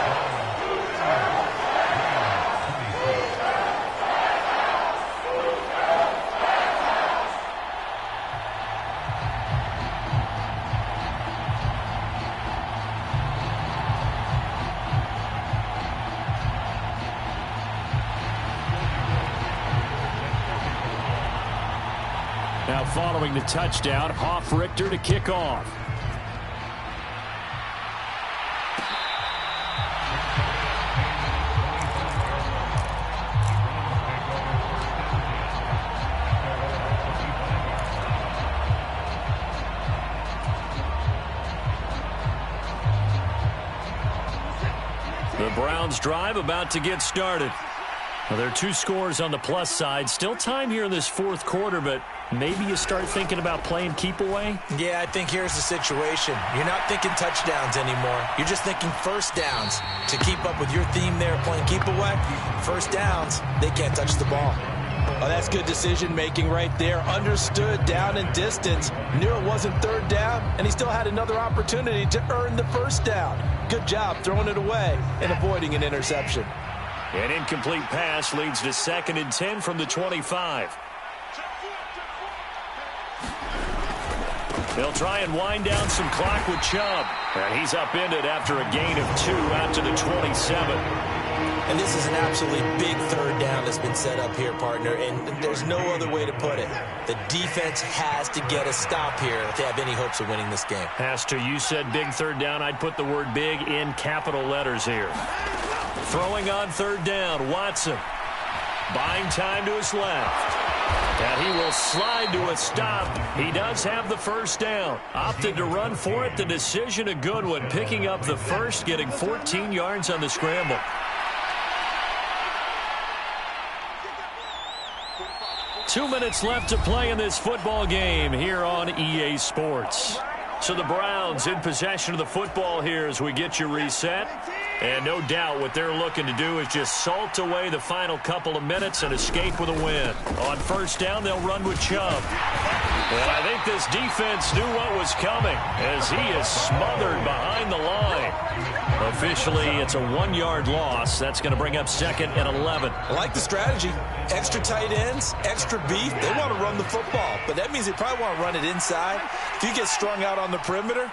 Now following the touchdown, Hoff-Richter to kick off. The Browns drive about to get started. Well, there are 2 scores on the plus side. Still time here in this 4th quarter, but maybe you start thinking about playing keep away? Yeah, I think here's the situation. You're not thinking touchdowns anymore. You're just thinking first downs. To keep up with your theme there, playing keep away, first downs, they can't touch the ball. Oh, that's good decision-making right there. Understood down and distance. Knew it wasn't 3rd down, and he still had another opportunity to earn the first down. Good job throwing it away and avoiding an interception. An incomplete pass leads to 2nd and 10 from the 25. They'll try and wind down some clock with Chubb. And he's upended after a gain of 2 out to the 27. And this is an absolutely big 3rd down that's been set up here, partner, and there's no other way to put it. The defense has to get a stop here if they have any hopes of winning this game. Has to. You said big 3rd down. I'd put the word big in capital letters here. Throwing on 3rd down, Watson. Buying time to his left. And he will slide to a stop. He does have the first down. Opted to run for it. The decision a good one. Picking up the first, getting 14 yards on the scramble. Two minutes left to play in this football game here on EA Sports. So the Browns in possession of the football here as we get you reset. And no doubt what they're looking to do is just salt away the final couple of minutes and escape with a win. On first down, they'll run with Chubb. And I think this defense knew what was coming as he is smothered behind the line. Officially, it's a 1-yard loss. That's going to bring up 2nd and 11. I like the strategy. Extra tight ends, extra beef. They want to run the football, but that means they probably want to run it inside. If you get strung out on the perimeter,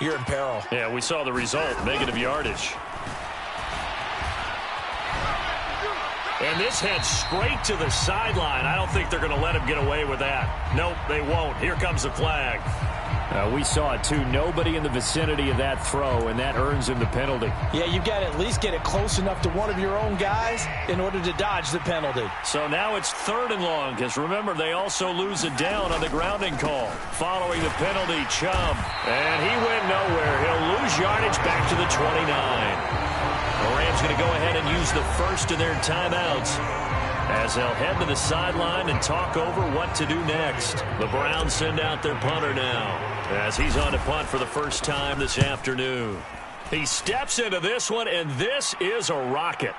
you're in peril. Yeah, we saw the result, negative yardage. And this heads straight to the sideline. I don't think they're going to let him get away with that. Nope, they won't. Here comes the flag. We saw it, too. Nobody in the vicinity of that throw, and that earns him the penalty. Yeah, you've got to at least get it close enough to one of your own guys in order to dodge the penalty. So now it's 3rd and long, because remember, they also lose it down on the grounding call. Following the penalty, Chubb. And he went nowhere. He'll lose yardage back to the 29. The Rams going to go ahead and use the first of their timeouts as they'll head to the sideline and talk over what to do next. The Browns send out their punter now as he's on to punt for the first time this afternoon. He steps into this one, and this is a rocket.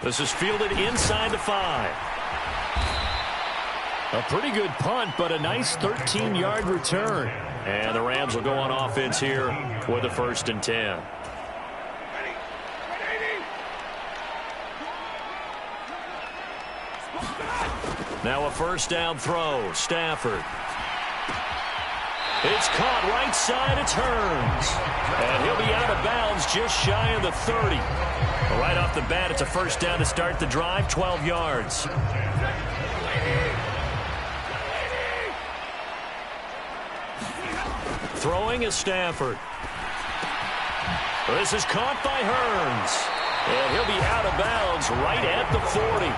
This is fielded inside the 5. A pretty good punt, but a nice 13-yard return. And the Rams will go on offense here with a 1st and 10. Now a 1st down throw. Stafford. It's caught right side. It turns. And he'll be out of bounds just shy of the 30. Right off the bat, it's a 1st down to start the drive, 12 yards. Throwing is Stafford. This is caught by Hearns. And he'll be out of bounds right at the 40.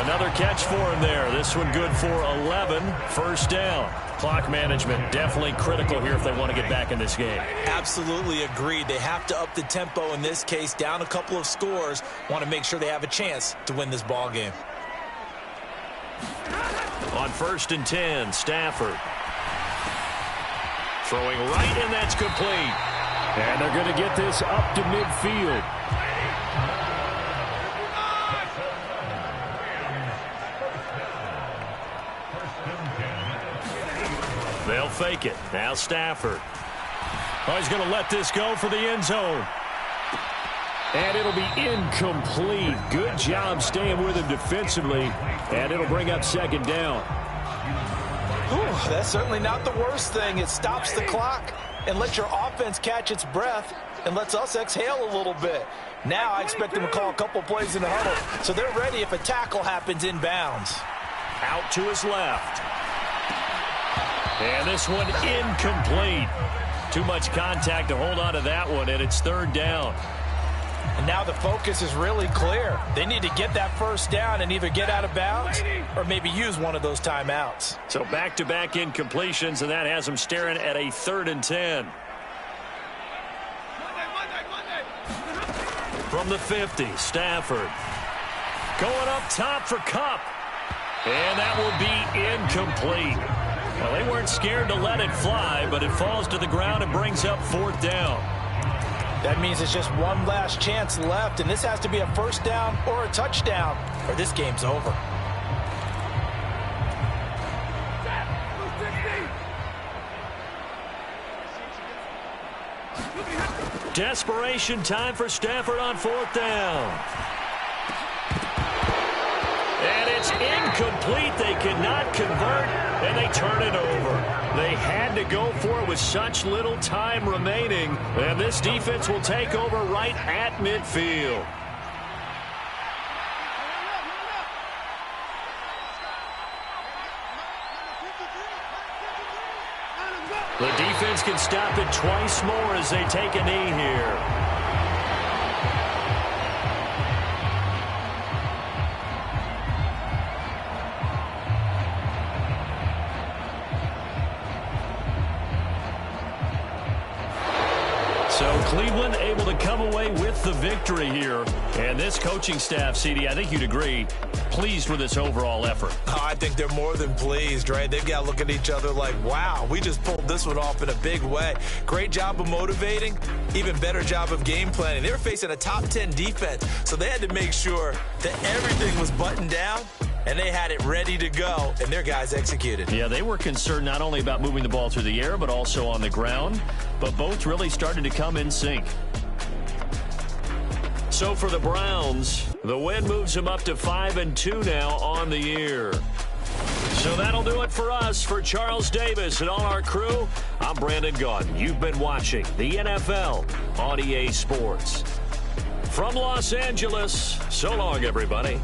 Another catch for him there. This one good for 11. 1st down. Clock management definitely critical here if they want to get back in this game. Absolutely agreed. They have to up the tempo in this case. Down a couple of scores. Want to make sure they have a chance to win this ball game. On 1st and 10, Stafford. Throwing right, and that's complete. And they're going to get this up to midfield. They'll fake it. Now Stafford. Oh, he's going to let this go for the end zone. And it'll be incomplete. Good job staying with him defensively. And it'll bring up 2nd down. Ooh, that's certainly not the worst thing. It stops the clock and lets your offense catch its breath and lets us exhale a little bit. Now I expect them to call a couple plays in the huddle so they're ready if a tackle happens inbounds. Out to his left. And this one incomplete. Too much contact to hold on to that one, and it's 3rd down. And now the focus is really clear. They need to get that 1st down and either get out of bounds or maybe use one of those timeouts. So back-to-back incompletions, and that has them staring at a 3rd and 10. From the 50, Stafford. Going up top for Kupp. And that will be incomplete. Well, they weren't scared to let it fly, but it falls to the ground and brings up 4th down. That means it's just one last chance left, and this has to be a 1st down or a touchdown, or this game's over. Desperation time for Stafford on 4th down. And it's incomplete. They cannot convert, and they turn it over. They had to go for it with such little time remaining, and this defense will take over right at midfield. The defense can stop it twice more as they take a knee here. So Cleveland able to come away with the victory here. And this coaching staff, CD, I think you'd agree, pleased with this overall effort. Oh, I think they're more than pleased, right? They've got to look at each other like, wow, we just pulled this one off in a big way. Great job of motivating, even better job of game planning. They were facing a top 10 defense, so they had to make sure that everything was buttoned down, and they had it ready to go, and their guys executed. Yeah, they were concerned not only about moving the ball through the air, but also on the ground. But both really started to come in sync. So for the Browns, the win moves them up to 5-2 now on the year. So that'll do it for us. For Charles Davis and all our crew, I'm Brandon Gaudin. You've been watching the NFL on EA Sports. From Los Angeles, so long, everybody.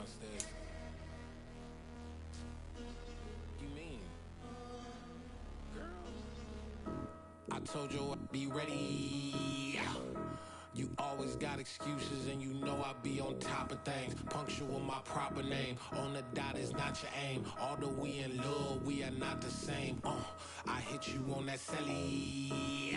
downstairs. You mean? Girl, I told you I'd be ready. You always got excuses and you know I be on top of things. Punctual my proper name. On the dot is not your aim. Although we in love, we are not the same. I hit you on that celly.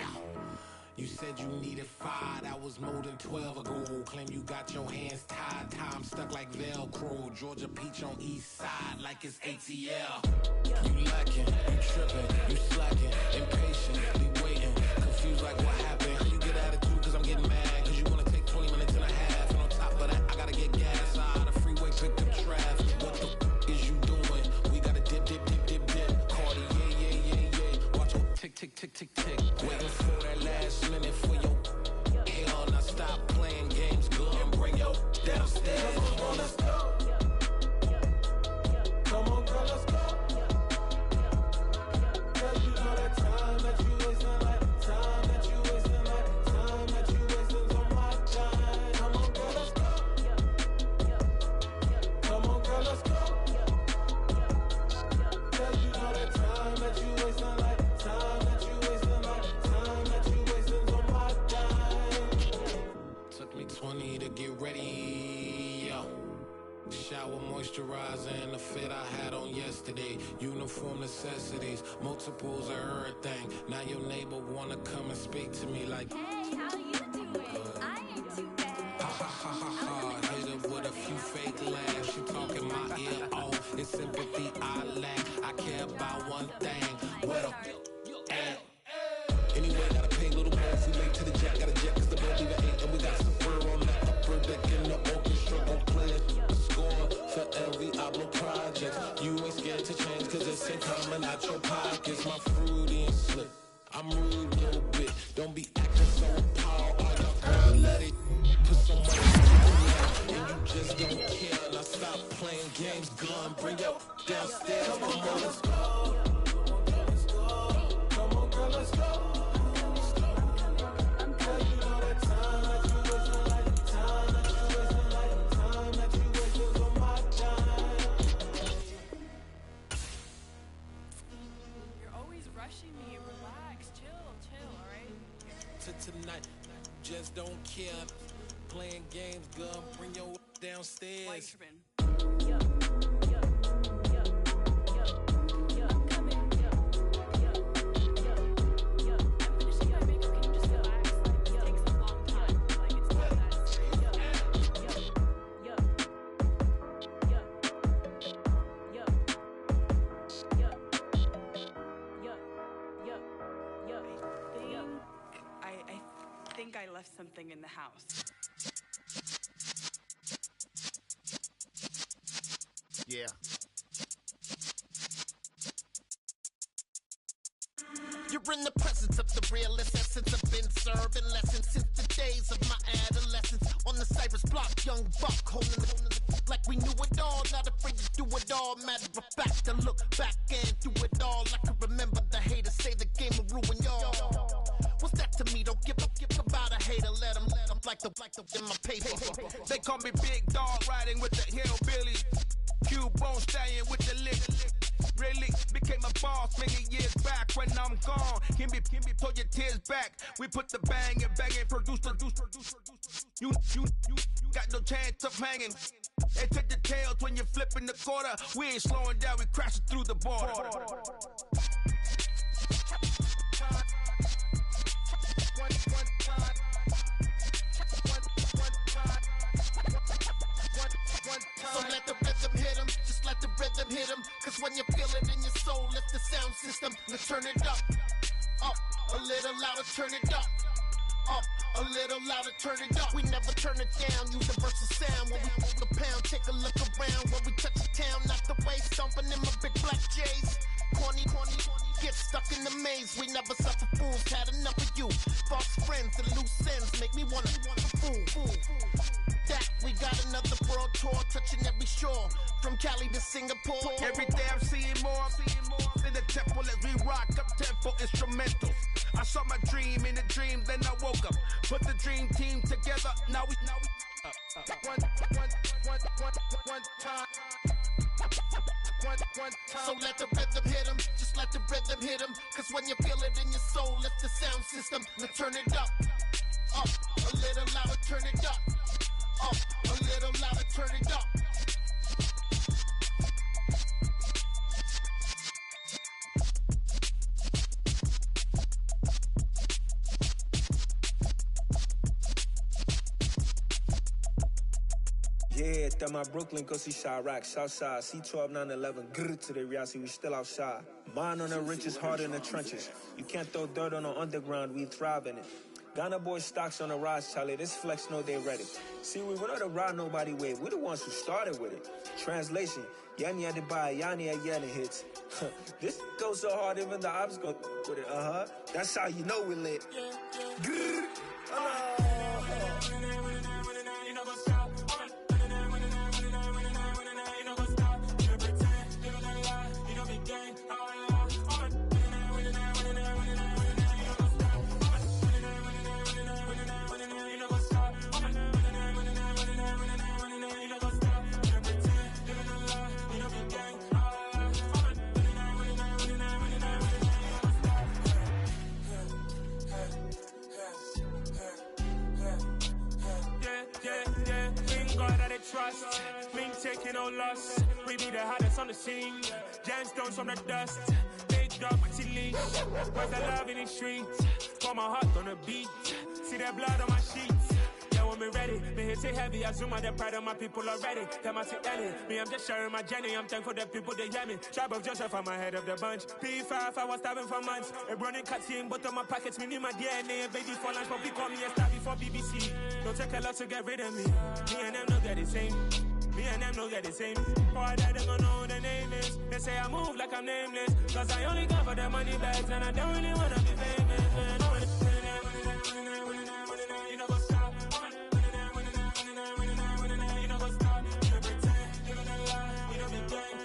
You said you needed 5, that was more than 12 ago. Claim you got your hands tied, time stuck like Velcro. Georgia Peach on east side like it's ATL. You lacking, you tripping, you slacking, impatient, waiting, confused like what happened. You get attitude cause I'm getting mad, cause you wanna take 20 minutes and a half. And on top of that, I gotta get gas out of the freeway, picked up traffic. What the is you doing? We gotta dip, dip, dip, dip, dip. Cardi, yeah. Watch your tick, tick, tick, tick, tick. Waiting for that last minute for your hell. Now stop playing games, girl, and bring your downstairs. Come on, let's go. Come on, girl, let's go. Cause you know that time that you wasting, like time that you wasting, like time that you wasting on my time. Come on, girl, let's go. Come on, girl, let's go. Cause you know that time that you wasting, like time that you wasting, like time that you wasting on my time. shower moisturizer and the fit I had on yesterday. Uniform necessities, multiples of everything. Now your neighbor wanna come and speak to me like, hey, how you doing? I ain't too bad. ha ha ha ha ha. Hit her with a few fake laughs. She talking my ear off. It's sympathy I lack. I care about one thing. What up? Anyway, gotta pay a little more. If we late to the jack, gotta jet, cause the boat leave at 8. And we got some fur on the upper deck in the orchestra. Gon' play a score for every Oblo project. You ain't scared to change, cause it's ain't coming out your pockets. My fruity and slick. I'm rude a little bit. Don't be acting so appalled. All y'all girl, let it put so much on. And you just don't care. Now stop playing games, gun. Bring your downstairs. Come on, let's go. Come on, girl, let's go. Tonight, just don't care. Playing games, gun, bring your downstairs. I left something in the house. Yeah. You're in the presence of the realest essence. I've been serving lessons since the days of my adolescence. On the Cypress block, young buck holding the like we knew it all. Not afraid to do it all. Matter of fact, to look back and do it all. I can remember the haters say the game will ruin y'all. What's that to me? Don't give about a hater. Let them like the in my paper. They call me Big Dog, riding with the hillbillies. Q-Bone staying with the lick. Really became a boss many years back. When I'm gone, can be pull your tears back. We put the bang and produce. You got no chance of hanging. They take the tails when you're flipping the quarter. We ain't slowing down, we crashing through the border. So let the rhythm hit him, just let the rhythm hit him. Cause when you feel it in your soul, lift the sound system and turn it up. Up, a little louder, turn it up. Up, a little louder, turn it up. We never turn it down, universal sound. When we move the pound, take a look around. When we touch the town, not the way, stomping in my big black J's. Corny, get stuck in the maze. We never suffer fools, had enough of you. False friends and loose ends make me wanna fool. That we got another world tour, touching every shore, from Cali to Singapore. Every day I'm seeing more in the temple as we rock up tempo instrumentals. I saw my dream in a dream, then I woke up. Put the dream team together, now we one time. So let the rhythm hit him, just let the rhythm hit him. Cause when you feel it in your soul, lift the sound system and turn it up. Up, a little louder, turn it up. Up, a little louder, turn it up. Yeah, that my Brooklyn, go see Chirac, Southside, C12, 911, grrr to the reality, we still outside. Mine on the riches, hard in the trenches. You can't throw dirt on the underground, we thrive in it. Ghana boys stocks on the rise, Charlie, this flex know they ready. See, we went on to ride nobody wave, we the ones who started with it. Translation, Yani had to buy, Yani had yelling hits. This goes so hard, even the ops go with it, That's how you know we lit. Grrr, Trust, me taking taking no loss. We be the hottest on the scene. Gemstones from the dust. Big dog, but she leash. Where's the love in the streets? Pour my heart on the beat. See that blood on my sheets. Yeah, when me ready, me hit it heavy. I zoom out the pride of my people already. Tell my to Ellie, me I'm just sharing my journey. I'm thankful the people they hear me. Tribe of Joseph, I'm ahead of the bunch. P5, I was starving for months. A running cuts in, but on my pockets, me need my DNA. Baby for lunch, but call me a star before BBC. Don't take a lot to get rid of me. Me and them know that the same. Me and them know that the same. Boy, that they gon' know what the name is. They say I move like I'm nameless. Cause I only got for the money bags. And I don't really wanna be famous, man. You know what's up. You know what's up. You know pretend. You know the lie. You know the game.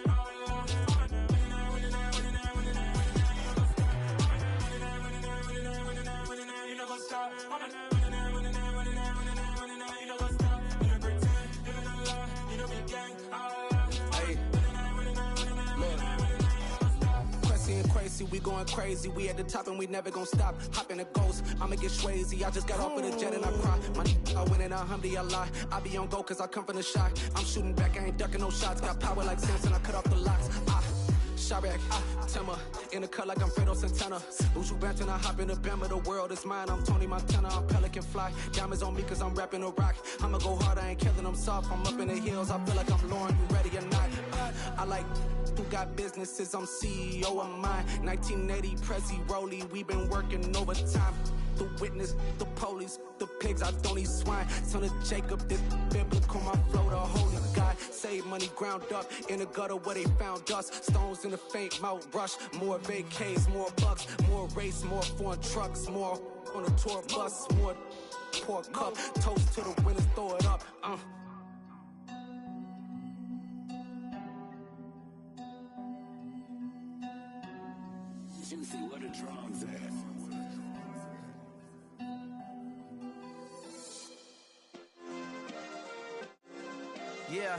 You know what's up. Crazy, we going crazy. We at the top and we never gon' stop. Hop in a ghost, I'ma get swayzy. I just got off with a jet and I cry. My I win in a Humvee, I lie. I be on go cause I come from the shot. I'm shooting back, I ain't ducking no shots. Got power like Samson, I cut off the locks. Sharek, Timmer, in the cut like I'm Fredo Santana. Buju Banton, I hop in the Bama, the world is mine. I'm Tony Montana, I'm Pelican Fly. Diamonds on me cause I'm rapping a rock. I'ma go hard, I ain't killing them soft. I'm up in the hills, I feel like I'm Lauren, you ready or not? I like who got businesses, I'm CEO of mine. 1980 Prezi Rolly, we been working overtime. The witness, the police, the pigs, I don't eat swine. Son of Jacob, this biblical, my flow, the holy God. Save money ground up in the gutter where they found us. Stones in the faint mouth rush. More vacays, more bucks, more race, more foreign trucks, more on a tour bus, more pork cup. Toast to the winners, throw it up. Juicy, what a drums at. Yeah.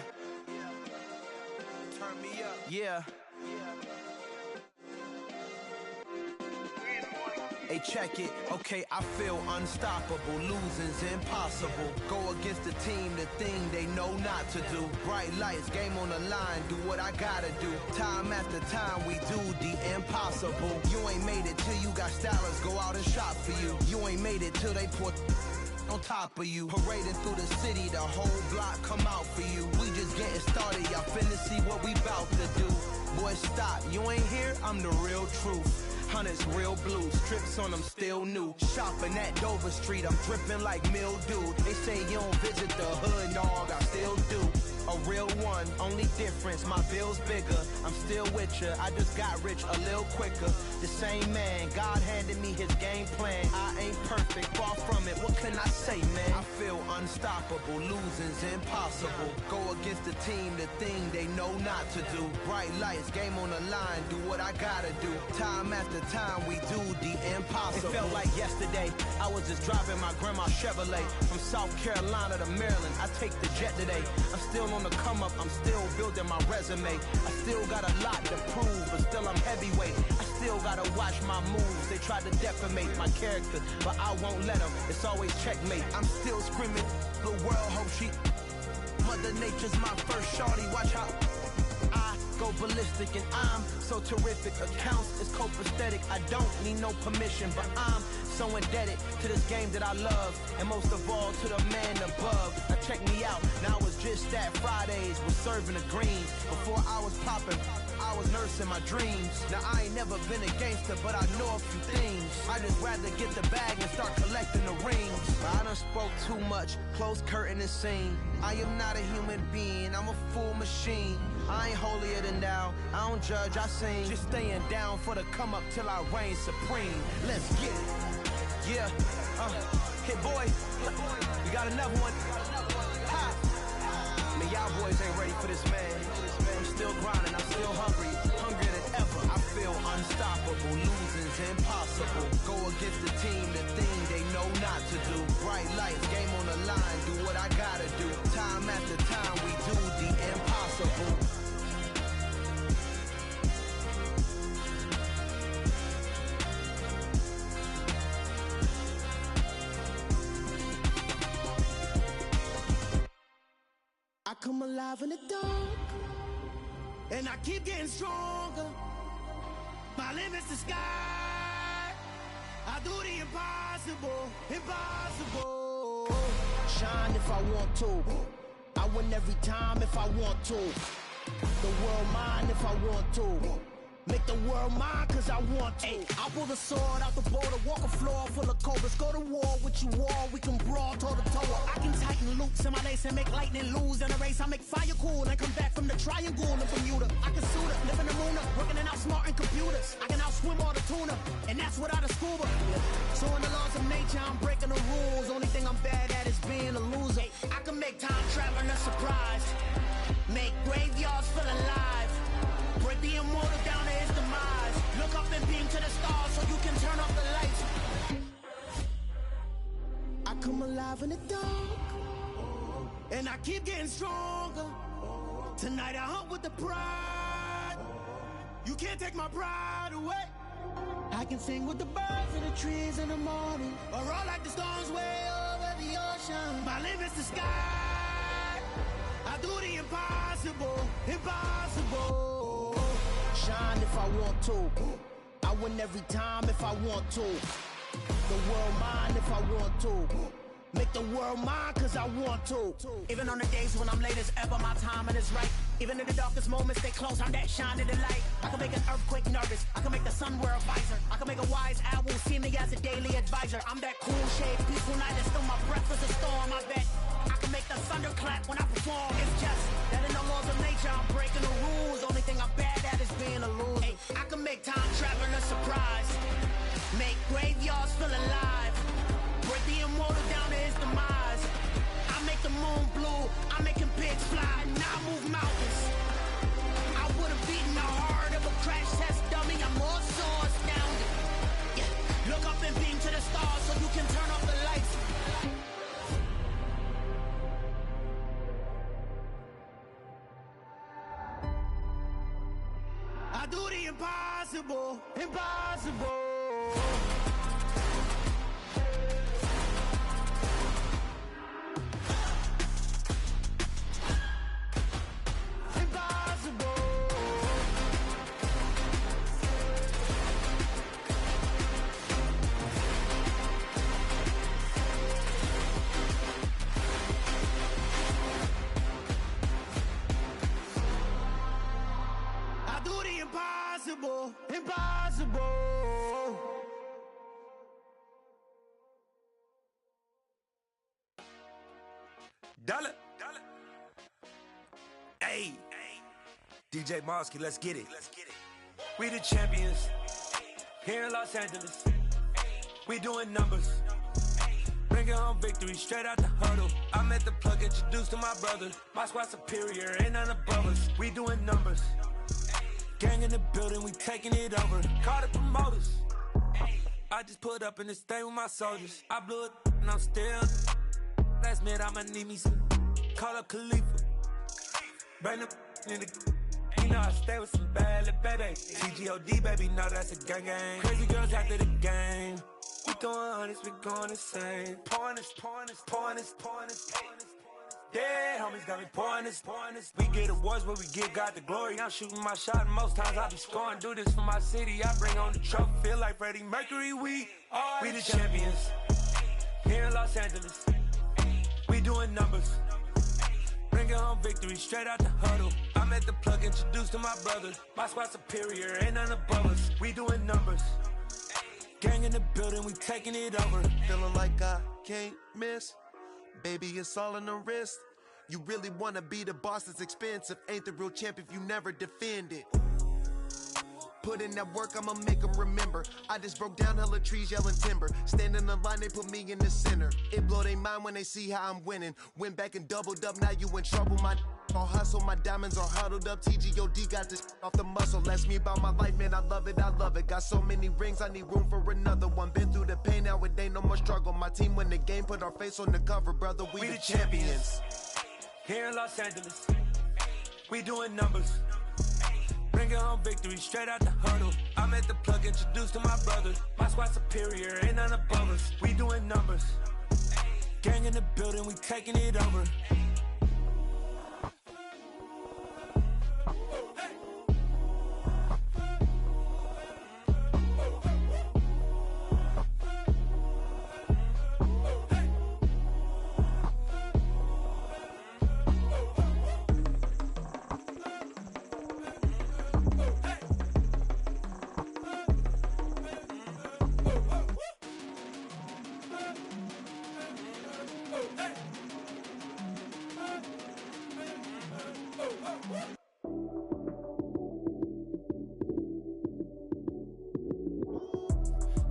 Turn me up. Yeah. Hey, check it. Okay, I feel unstoppable. Losing's impossible. Go against the team, the thing they know not to do. Bright lights, game on the line. Do what I gotta do. Time after time, we do the impossible. You ain't made it till you got stylists go out and shop for you. You ain't made it till they put on top of you. Parading through the city, the whole block come out for you. We just getting started, y'all finna see what we bout to do. Boy, stop, you ain't here, I'm the real truth. Hunters, real blue, strips on them still new. Shopping at Dover Street, I'm dripping like mildew. They say you don't visit the hood, dog, I still do. A real one, only difference, my bill's bigger. I'm still with ya, I just got rich a little quicker. The same man, God handed me his game plan. I ain't perfect, far from it, what can I say, man? I feel unstoppable, losing's impossible. Go against the team, the thing they know not to do. Bright lights, game on the line, do what I gotta do. Time after time, we do the impossible. It felt like yesterday, I was just driving my grandma's Chevrolet. From South Carolina to Maryland, I take the jet today. I'm still on the come up, I'm still building my resume. I still got a lot to prove, but still I'm heavyweight. I still gotta watch my moves. They try to defamate my character, but I won't let them. It's always checkmate. I'm still screaming, the world hope she. Mother Nature's my first shorty. Watch how I go ballistic, and I'm so terrific. Accounts is copacetic. I don't need no permission, but I'm so indebted to this game that I love, and most of all to the man above. Now check me out, now it's just that Fridays was serving the greens. Before I was popping, I was nursing my dreams. Now I ain't never been a gangster, but I know a few things. I just rather get the bag and start collecting the rings. I done spoke too much, close curtain and scene. I am not a human being, I'm a full machine. I ain't holier than thou, I don't judge, I sing. Just staying down for the come up till I reign supreme. Let's get it. Yeah, hit boy, we got another one. Ha! Man, y'all boys ain't ready for this, man. I'm still grinding, I'm still hungry, hungrier than ever. I feel unstoppable, losing's impossible. Go against the team, the thing they know not to do. Bright lights, game on the line, do what I gotta do. Time after time, we do the impossible. come alive in the dark, and I keep getting stronger. My limit's the sky. I do the impossible, impossible. Shine if I want to. I win every time if I want to. The world mine if I want to. Make the world mine cause I want to. I pull the sword out the border, walk a floor full of cobras. Go to war with you all, we can brawl toe to toe. I can tighten loops in my lace and make lightning lose in a race. I make fire cool and come back from the triangle in Bermuda. I can suit it, live in the moon, working and outsmarting computers. I can outswim all the tuna, and that's without a scuba. So in the laws of nature, I'm breaking the rules. Only thing I'm bad at is being a loser. I can make time traveling a surprise, make graveyards feel alive, break the immortal down to his demise. Look up and beam to the stars so you can turn off the lights. I come alive in the dark, and I keep getting stronger. Tonight I hunt with the pride. You can't take my pride away. I can sing with the birds and the trees in the morning, or roll like the storms way over the ocean. My limit's the sky. I do the impossible, impossible. Shine if I want to. I win every time if I want to. The world mine if I want to. Make the world mine cause I want to. Even on the days when I'm late as ever, my timing is right. Even in the darkest moments, stay close, I'm that shining the light. I can make an earthquake nervous, I can make the sun wear a visor. I can make a wise owl see me as a daily advisor. I'm that cool shade, peaceful night, and still my breath is a storm. I bet I can make the thunder clap when I perform. It's just that in the laws of nature, I'm breaking the rules. Only thing I'm bad at is being a loser. Hey, I can make time traveling a surprise, make graveyards feel alive, break the immortal down to his demise. I make the moon blue, I make him pigs fly, and I move mountains. I would've beaten the heart of a crash test dummy. I'm more so astounded. Yeah. Look up and beam to the stars so you can turn off the lights. I do the impossible, impossible. Impossible, impossible. Dollar. Hey, DJ Mosky, let's get it. We the champions here in Los Angeles. We doing numbers, bringing home victory straight out the huddle. I'm at the plug, introduced to my brother. My squad superior, ain't none above us. We doing numbers. Gang in the building, we taking it over. Call the promoters. I just put up in this thing with my soldiers. I blew it and I'm still. Last minute I'ma need me some. Call up Khalifa. Bring them in the. You know I stay with some bad little baby. TGOD baby, know that's a gang gang. Crazy girls after the game. We throwing hundreds, we going insane. Pouring this. Yeah, homies got me pouring this. We get awards, but we give God the glory. I'm shooting my shot, and most times I be scoring. Do this for my city, I bring on the trophy. Feel like Freddie Mercury, we the champions here in Los Angeles. We doing numbers, bringing home victory straight out the huddle. I'm at the plug, introduced to my brother. My squad superior, ain't none above us. We doing numbers. Gang in the building, we taking it over. Feeling like I can't miss. Baby, it's all in the wrist. You really wanna be the boss, it's expensive. Ain't the real champ if you never defend it. Put in that work, I'ma make them remember. I just broke down hella trees, yelling timber. Stand in the line, they put me in the center. It blow they mind when they see how I'm winning. Went back and doubled up, now you in trouble. My all hustle, my diamonds are huddled up. TGOD got this off the muscle. Ask me about my life, man, I love it. Got so many rings, I need room for another one. Been through the pain, now it ain't no more struggle. My team win the game, put our face on the cover, brother. We the champions here in Los Angeles. We doing numbers, bringing home victory straight out the huddle. I'm at the plug, introduced to my brother. My squad superior, ain't none above us. We doing numbers. Gang in the building, we taking it over.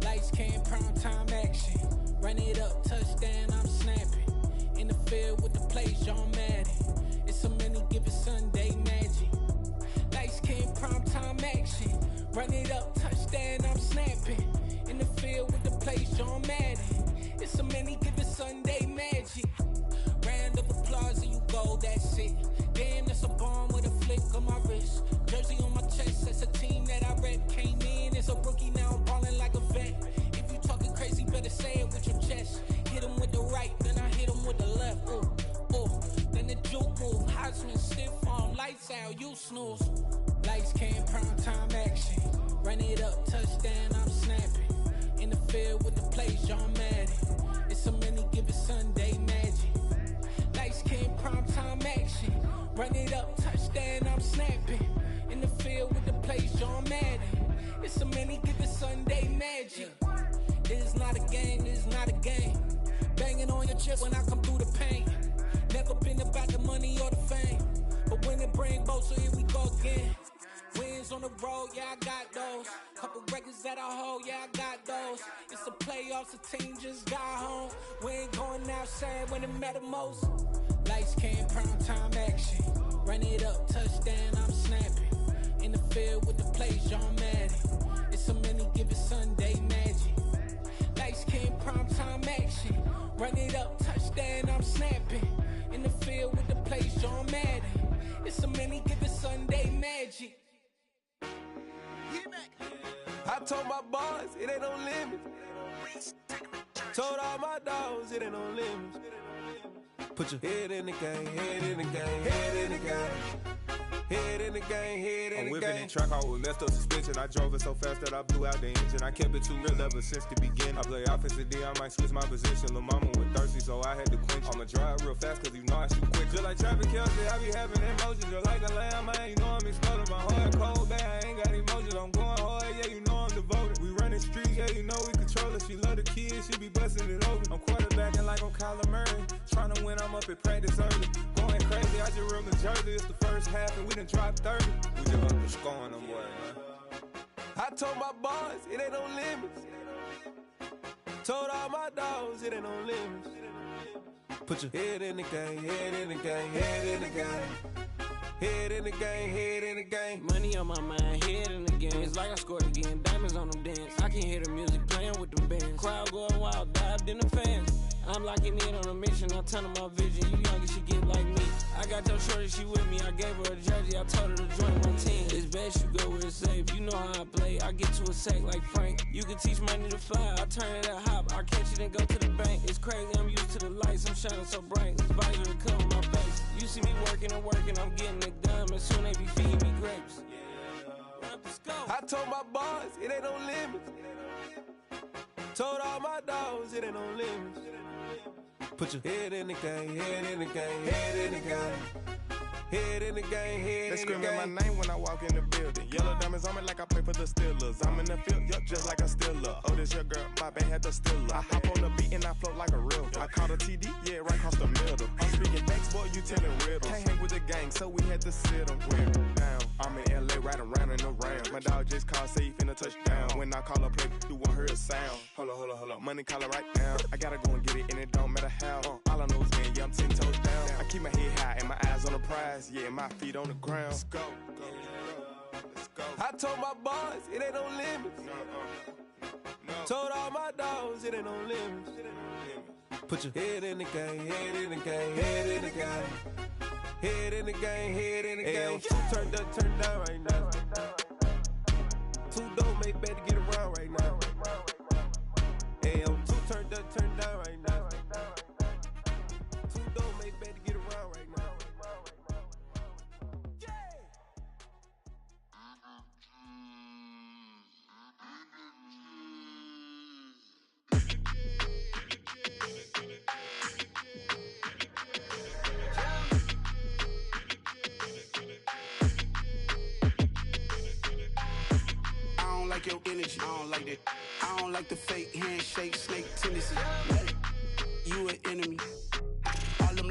Lights, cam, prime time action. Run it up, touchdown, I'm snapping. In the field with the plays, John Madden. It's so many given Sunday magic. Lights, cam, prime time action. Run it up, touchdown, I'm snapping. In the field with the plays, John Madden. It's so many given Sunday magic. Round of applause and you go, that's it. Damn, that's a bomb with a flick on my wrist. Jersey on my chest, that's a team that I rep. Came in as a rookie, now I'm ballin' like a vet. If you talking crazy, better say it with your chest. Hit him with the right, then I hit him with the left. Ooh, ooh, then the juke move. Heisman stiff on, lights out, you snooze. Lights, cam, prime time action. Run it up, touchdown, I'm snapping. In the field with the plays, John Madden. It's so many given Sunday magic. Lights, cam, prime time action. Run it up, touchdown, I'm snapping. In the field with the plays, John Madden. It's so many given Sunday magic. This is not a game, this is not a game. Banging on your chest when I come through the pain. Never been about the money or the fame. But when it bring both, so here we go again. Wins on the road, yeah, I got those. Couple records that I hold, yeah, I got those. It's the playoffs, the team just got home. We ain't going outside when it matter most. Lights, cam, prime time action. Run it up, touchdown, I'm snapping. In the field with the plays, John Madden. It's so many given Sunday magic. Lights, cam, prime time action. Run it up, touchdown, I'm snapping. In the field with the plays, John Madden. It's so many given Sunday magic. I told my boys it ain't no limits. Told all my dogs it ain't no limits. Put your head in the game, head in the game, head in the game. Head in the game, head in the game. I'm whipping in track, I was left up suspension. I drove it so fast that I blew out the engine. I kept it too real ever since the beginning. I play offensive D, I might switch my position. Lil' mama was thirsty, so I had to quench. I'ma drive real fast, cause you know I shoot quick. Just like Travis Kelce, I be having emotions. Just like a lamb, man, you know I'm exploding. My heart cold, bad, I ain't got emotions. I'm going hard, yeah, you know I'm devoted. We running streets, yeah, you know we control it. She love the kids, she be busting it open. I'm quarterbacking like I'm Kyler Murray. Trying to win, I'm up at practice early. Going crazy, I just real the jersey. It's the first half and we done dropped 30. We just up to scoring them, boy, man. I told my boys it ain't no limits. Told all my dogs it ain't no limits. Put your head in the game, head in the game, head in the game. Head in the game, head in the game. Money on my mind, head in the game. It's like I scored again, diamonds on them dance. I can hear the music playing with them bands. Crowd going wild, dived in the fans. I'm locking in on a mission, I turn on my vision. You young and she get like me. I got your shorty, she with me. I gave her a jersey, I told her to join my team. It's best you go where it's safe. You know how I play. I get to a sack like Frank. You can teach money to fly. I turn it at hop. I catch it and go to the bank. It's crazy, I'm used to the lights. I'm shining so bright. This visor to cover my face. You see me working and working, I'm getting it done. And soon they be feeding me grapes. I told my boys it ain't no limits. Told all my dogs it ain't no limits. Put your head in the game, head in the game, head in the game. Head in the game, head They in the game. screaming my name when I walk in the building. Yellow diamonds on me like I play for the Steelers. I'm in the field, yup, just like a Steeler. Oh, this your girl, my band had the Steeler. I hop on the beat and I float like a real. I caught a TD, yeah, right across the middle. I'm speaking facts, boy, you telling riddles. Can't hang with the gang, so we had to sit them down. I'm in LA, riding round and around. My dog just called, say he finna touch down. When I call a play, you won't hear a sound. Hold up, money caller right now. I gotta go and get it, and it don't matter how. All I know is win, yeah, I'm 10 toes down. I keep my head high and my eyes on the prize. Yeah, my feet on the ground. Let's go. I told my boys it ain't no limits. Told all my dogs it ain't no limits. Put your head in the game, head in the game, head in the game. Head in the game, head in the game. Turned up, turned down right now. Too dope, make better get around right now. Hey, I'm too turned up, turned down right now. Too dope, make better get around right now. I don't like your energy, I don't like that. I don't like the fake handshake, snake tendency. You an enemy. All them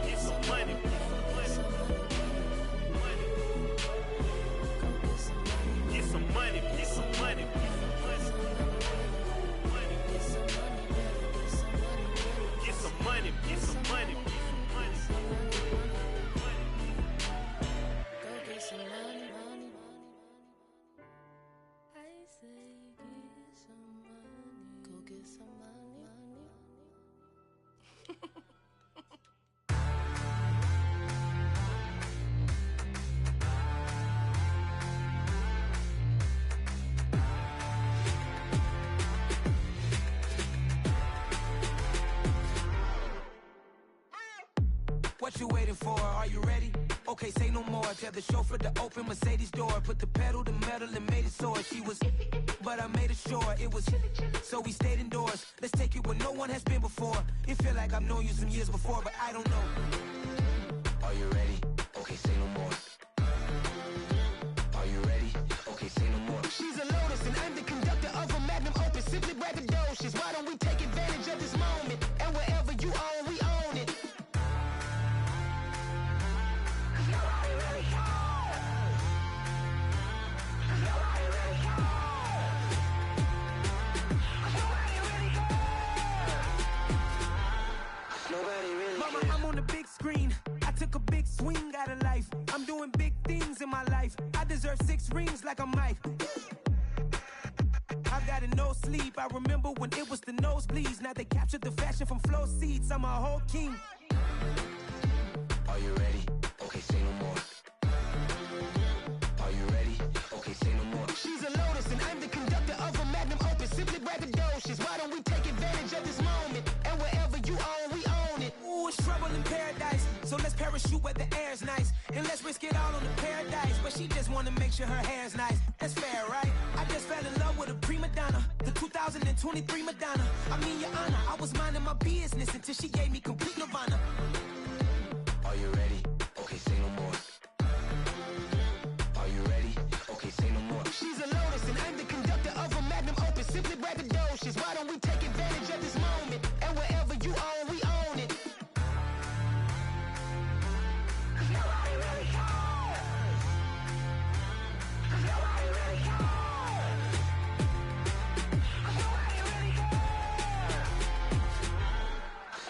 What you waiting for? Are you ready? Okay, say no more. Tell the chauffeur to open Mercedes door. Put the pedal to metal and made it soar. She was, but I made it sure it was. So we stayed indoors. Let's take it where no one has been before. It feel like I've known you some years before, but I don't know. Are you ready? Okay, say no more. Are you ready? Okay, say no more. She's a Lotus and I'm the conductor of a Magnum Opus. Simply braggadocious. Why don't we take advantage of this moment? And wherever you own, we own it. Mama, I'm on the big screen. I took a big swing out of life. I'm doing big things in my life. I deserve 6 rings like I'm Mike. I got no sleep. I remember when it was the nosebleeds. Now they captured the fashion from flow seats. I'm a whole king. Are you ready? Okay, say no more. Are you ready? Okay, say no more. She's a Lotus and I'm the conductor of a Magnum Opus. Simply braggadocious. Why don't we take advantage of this moment? And wherever you own, we own it. Ooh, it's trouble in paradise. So let's parachute where the air's nice. And let's risk it all on the paradise. But she just wanna make sure her hair's nice. That's fair, right? I just fell in love with a prima donna. The 2023 Madonna. I mean, your honor, I was minding my business until she gave me complete nirvana. Are you ready? Okay, say no more. Are you ready? Okay, say no more. She's a Lotus and I'm the conductor of a Magnum Opus. Simply braggadocious. Why don't we take advantage of this moment? And wherever you own, we own it. Nobody really cares. Nobody really cares. Nobody really cares.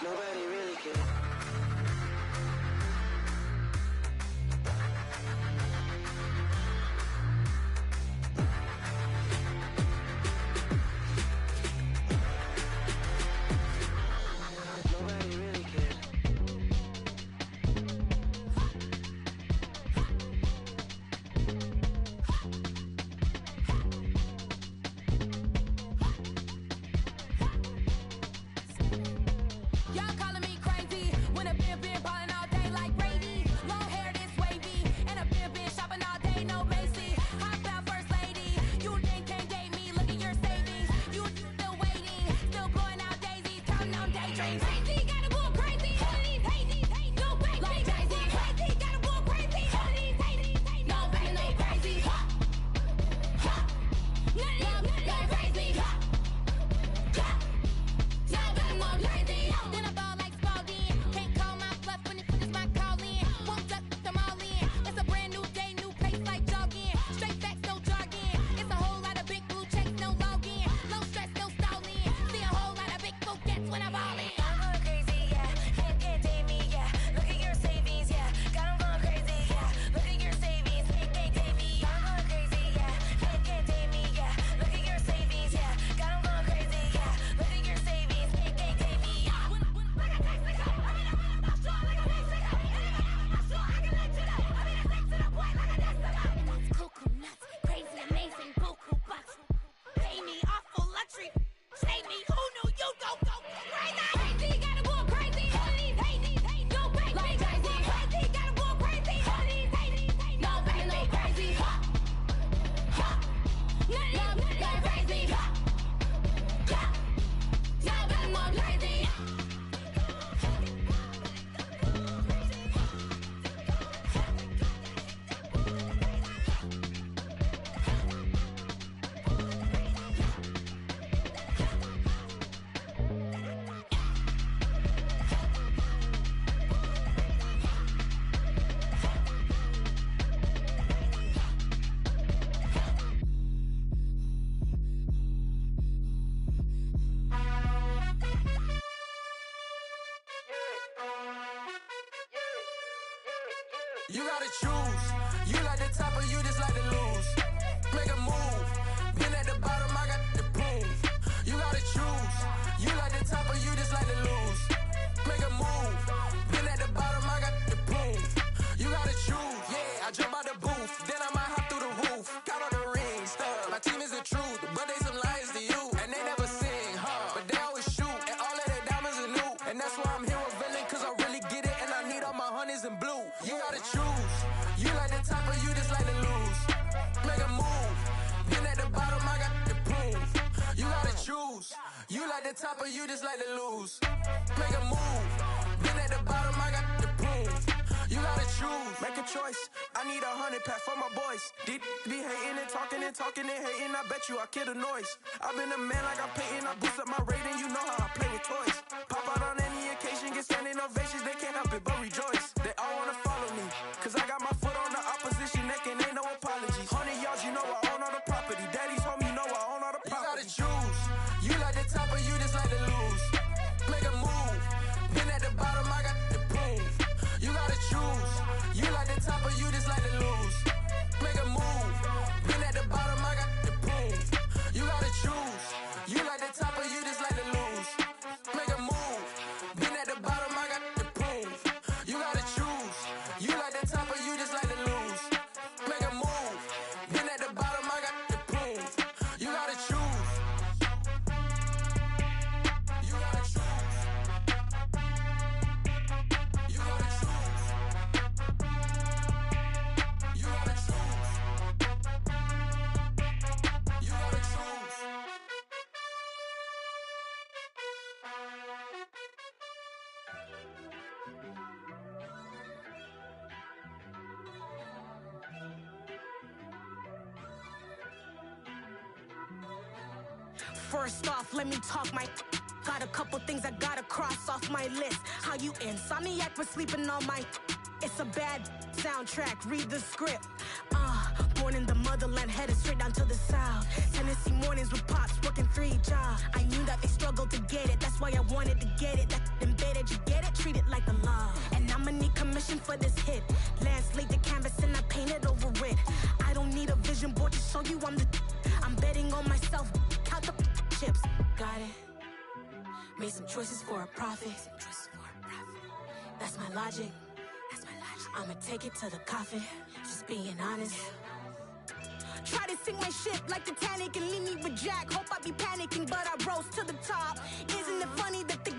Nobody really cares. Y'all calling me crazy when a been ballin' all day like Brady. Long hair this wavy, and a been shopping all day, no Macy. Hop out first lady, you think can't date me? Look at your savings, you still waiting, still blowing out daisies, counting on daydreams. Crazy, gotta go crazy. All of these hazy, no baby. Like Jay-Z, crazy, gotta go crazy. All of these hazy, no baby, no crazy. None of them crazy. Then I ball like Spalding. Can't call my bluff when it is my calling. Won't duck them all in. It's a brand new day, new pace like jogging. Straight facts, no jargon. It's a whole lot of big blue checks, no login. Low stress, no stalling. See a whole lot of big focus when I ball in. I'm going crazy, yeah. Can't date me, yeah. Look at your savings, yeah. Got 'em going crazy, yeah. Look at your savings, can't date me. I'm going crazy, yeah. Can't date me, yeah. Look at your savings, yeah. Got 'em going crazy, yeah. Look at your savings, can't date me. Cuckoo nuts, crazy, amazing, buku bucks. Pay me awful luxury. Save me, who knew you go crazy? Crazy, gotta go crazy. All of these hate, no baby. Like Jay-Z, crazy, gotta go crazy. All of these hate, no baby, no crazy. None of them crazy. None of them more crazy. You gotta choose. You like the top or you just like to lose. Make a move. Been at the bottom, I got the proof. You gotta choose. You like the top or you just like to lose. Make a move. Been at the bottom, I got the proof. You gotta choose. Yeah, I jump out the booth. Then I might hop through the roof. Got all the rings, stuff. My team is the truth, but they some liars to you. And they never sing, huh? But they always shoot. And all of their diamonds are new. And that's why I'm here with villain, cause I really get it. And I need all my You gotta choose. You like the top or you just like to lose. Make a move. Been at the bottom, I got the proof. You gotta choose. You like the top or you just like to lose. Make a move. Been at the bottom, I got the proof. You gotta choose. Make a choice. I need 100 pack for my boys. Be hating and talking and hating. I bet you I kill the noise. I've been a man like I'm Peyton. I boost up my rating. You know how I play with toys. Pop out on any occasion, get standing ovations. They can't help it but rejoice. They all wanna follow me, cause I got my foot on the opposition neck and ain't no apologies. 100 yards, you know I own all the property. Daddy's home, you know I own all the property. You gotta choose. You like the top or you just like to lose. Make a move. Been at the bottom, I got the proof. You gotta choose. You like the top or you just like to lose. Make a move. Been at the bottom, I got the proof. You gotta choose. You like the top or you just like to lose. Make a move. Been at the bottom, I got the proof. You gotta choose. You like the top or you just like to lose. Make a move. Been at the bottom, I got the proof. You gotta choose. You gotta choose. You gotta choose. You gotta choose. You gotta choose. First off, let me talk my. Got a couple things I gotta cross off my list. How you insomniac for sleeping on my. It's a bad soundtrack, read the script. Born in the motherland, headed straight down to the south. Tennessee mornings with pops, working 3 jobs. I knew that they struggled to get it, that's why I wanted to get it. That embedded, you get it, treat it like the law. And I'ma need commission for this hit. Lance laid the canvas and I painted over it. I don't need a vision board to show you I'm betting on myself, count the chips. Got it. Made some choices for a profit. That's my logic. I'ma take it to the coffin, just being honest. Try to sink my ship like Titanic and leave me with Jack. Hope I be panicking, but I rose to the top. Isn't it funny that the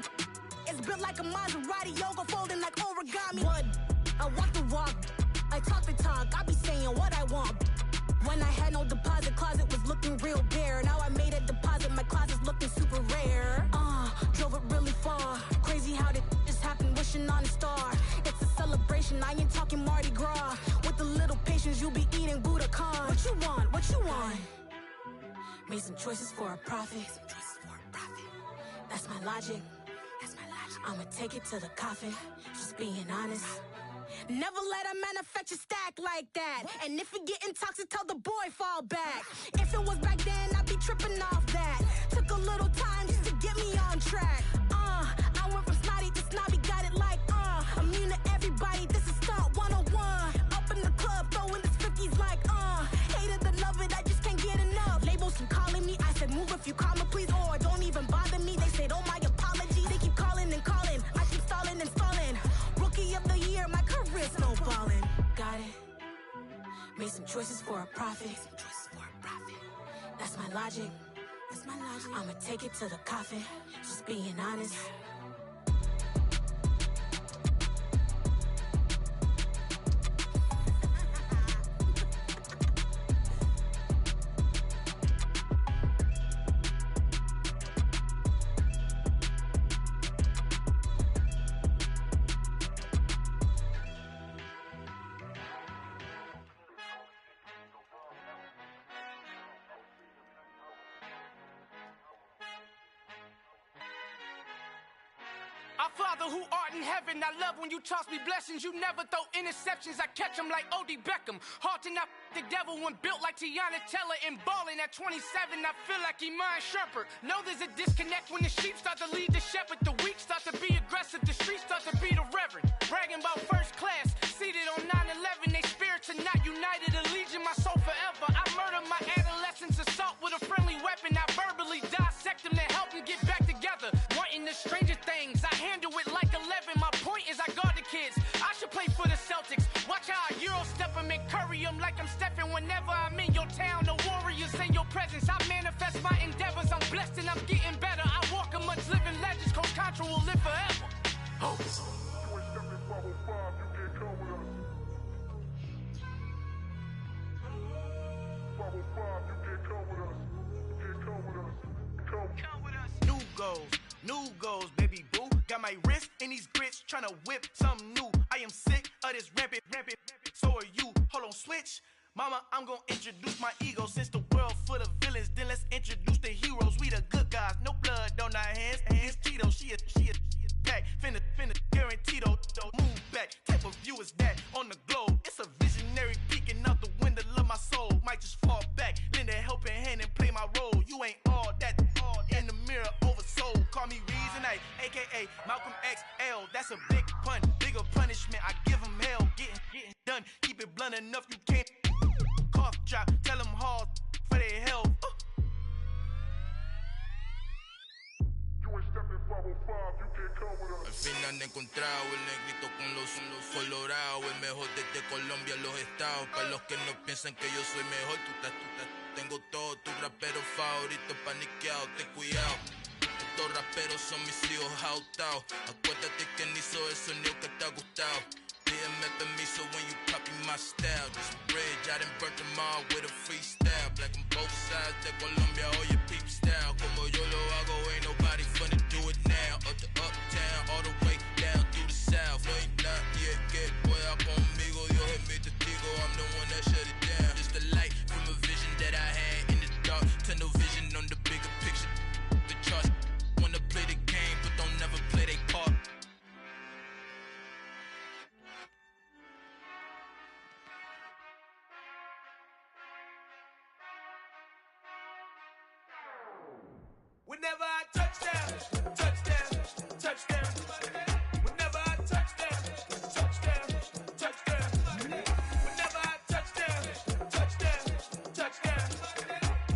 is built like a Maserati, yoga folding like origami? What? I walk the walk, I talk the talk, I be saying what I want. When I had no deposit, closet was looking real bare. Now I made a deposit, my closet's looking super rare. Drove it really far. Crazy how did just happen, wishing on a star. It's a celebration, I ain't talking Mardi Gras. With a little patience, you'll be eating Budokan. What you want? What you want? Made some choices for a profit. That's my logic. I'ma take it to the coffin, just being honest. Never let a manufacture stack like that. And if it getting toxic, tell the boy fall back. If it was back then, I'd be tripping off that. Took a little time just to get me on track. I went from snotty to snobby, got it like immune to everybody, this is stunt 101. Up in the club, throwing the 50s like hate it or love it, I just can't get enough. Labels from calling me, I said move if you call me please, or don't even bother me. They said oh my apologies, they keep calling and calling, I keep stalling and stalling. Rookie of the year, my career snowballing. Got it. Made some choices for a profit. That's my logic. I'ma take it to the coffin, just being honest. Our Father who art in heaven, I love when you toss me blessings. You never throw interceptions, I catch them like O.D. Beckham. Hard to not the devil when built like Tiana Teller and balling at 27. I feel like Iman Shumpert. Know there's a disconnect when the sheep start to lead the shepherd. The weak start to be aggressive, the streets start to be the reverend. Bragging about first class, seated on 9/11. They spirits are not united, a legion, my soul forever. I murder my adolescence, assault with a friendly weapon. I verbally dissect them to help them get back together. Wanting the stranger things, I handle it like 11. My point is I guard the kids. I should play for the Celtics. Watch how I Euro step them and curry them like I'm Stephen. Whenever I'm in your town, the Warriors in your presence. I manifest my endeavors. I'm blessed and I'm getting better. I walk amongst living legends. Coach Contra will live forever. You ain't stepping 505, you can't come with us. New goals, baby boo. Got my wrist in these grits, tryna whip something new. I am sick of this rampant. So are you. Hold on, switch. Mama, I'm gonna introduce my ego. Since the world full of villains, then let's introduce the heroes. We the good guys, no blood on our hands. Hands Tito, she a pack. Finna guaranteed move back. Type of view is that on the globe? It's a visionary peeking out the window of my soul. Might just fall back, lend a helping hand and play my role. You ain't all that in the mirror oversold. Call me Reason A, aka Malcolm XL. That's a big pun, bigger punishment. I give him hell, getting done. Keep it blunt enough, you can't cough drop. Tell them hard for their health. Al fin han encontrado el negrito con los colorados, el mejor desde Colombia, los estados. Para los que no piensan que yo soy mejor, tengo todo, tus raperos favoritos paniqueados, ten cuidado. Estos raperos son mis hijos adoptados. Acuérdate que ni hizo el sonido que te ha gustado. Pídeme permiso when you copy my style. This bridge, I done burnt them all with a freestyle. Black on both sides de Colombia, oye peep style. Como yo lo hago, ain't nobody finna do it now. Up to uptown, all the way down through the south. No ain't not yet, que pueda conmigo. Dios es mi testigo, I'm the one that shut it down. Just a light from a vision that I had in the dark. Tunnel vision on the bigger picture. The charts wanna play the game, but don't never play their part. Whenever I touchdown, touchdown. Whenever I touchdown, touchdown. Whenever I touchdown, touchdown.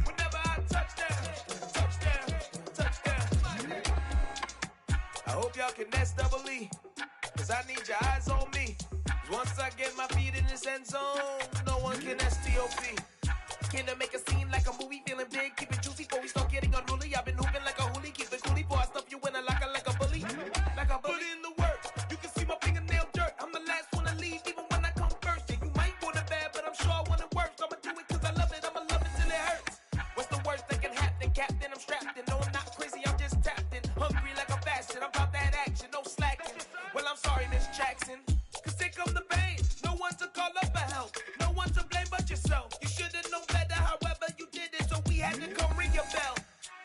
Whenever I touchdown. I hope y'all can nest double E, cause I need your eyes on me. 'Cause once I get my feet in this end zone, no one can STOP. Came to make a scene like a movie, feeling big, keep it juicy before we start getting unruly. I've been hooping like a hoolie, keep it coolie before I stuff you in a locker like a bully. Like a bully in the work, you can see my fingernail dirt. I'm the last one to leave, even when I come first. And you might want it bad, but I'm sure I want it worse. I'ma do it cause I love it, I'ma love it till it hurts. What's the worst that can happen, Captain? I'm strapped in, no I'm not crazy, I'm just tapped in. Hungry like I'm fasting, I'm about that action, no slacking. Well I'm sorry, Miss Jackson, cause here come the pain. No one to call up for help, no one to blame but yourself. You should've known better, however you did it, so we had to come ring your bell.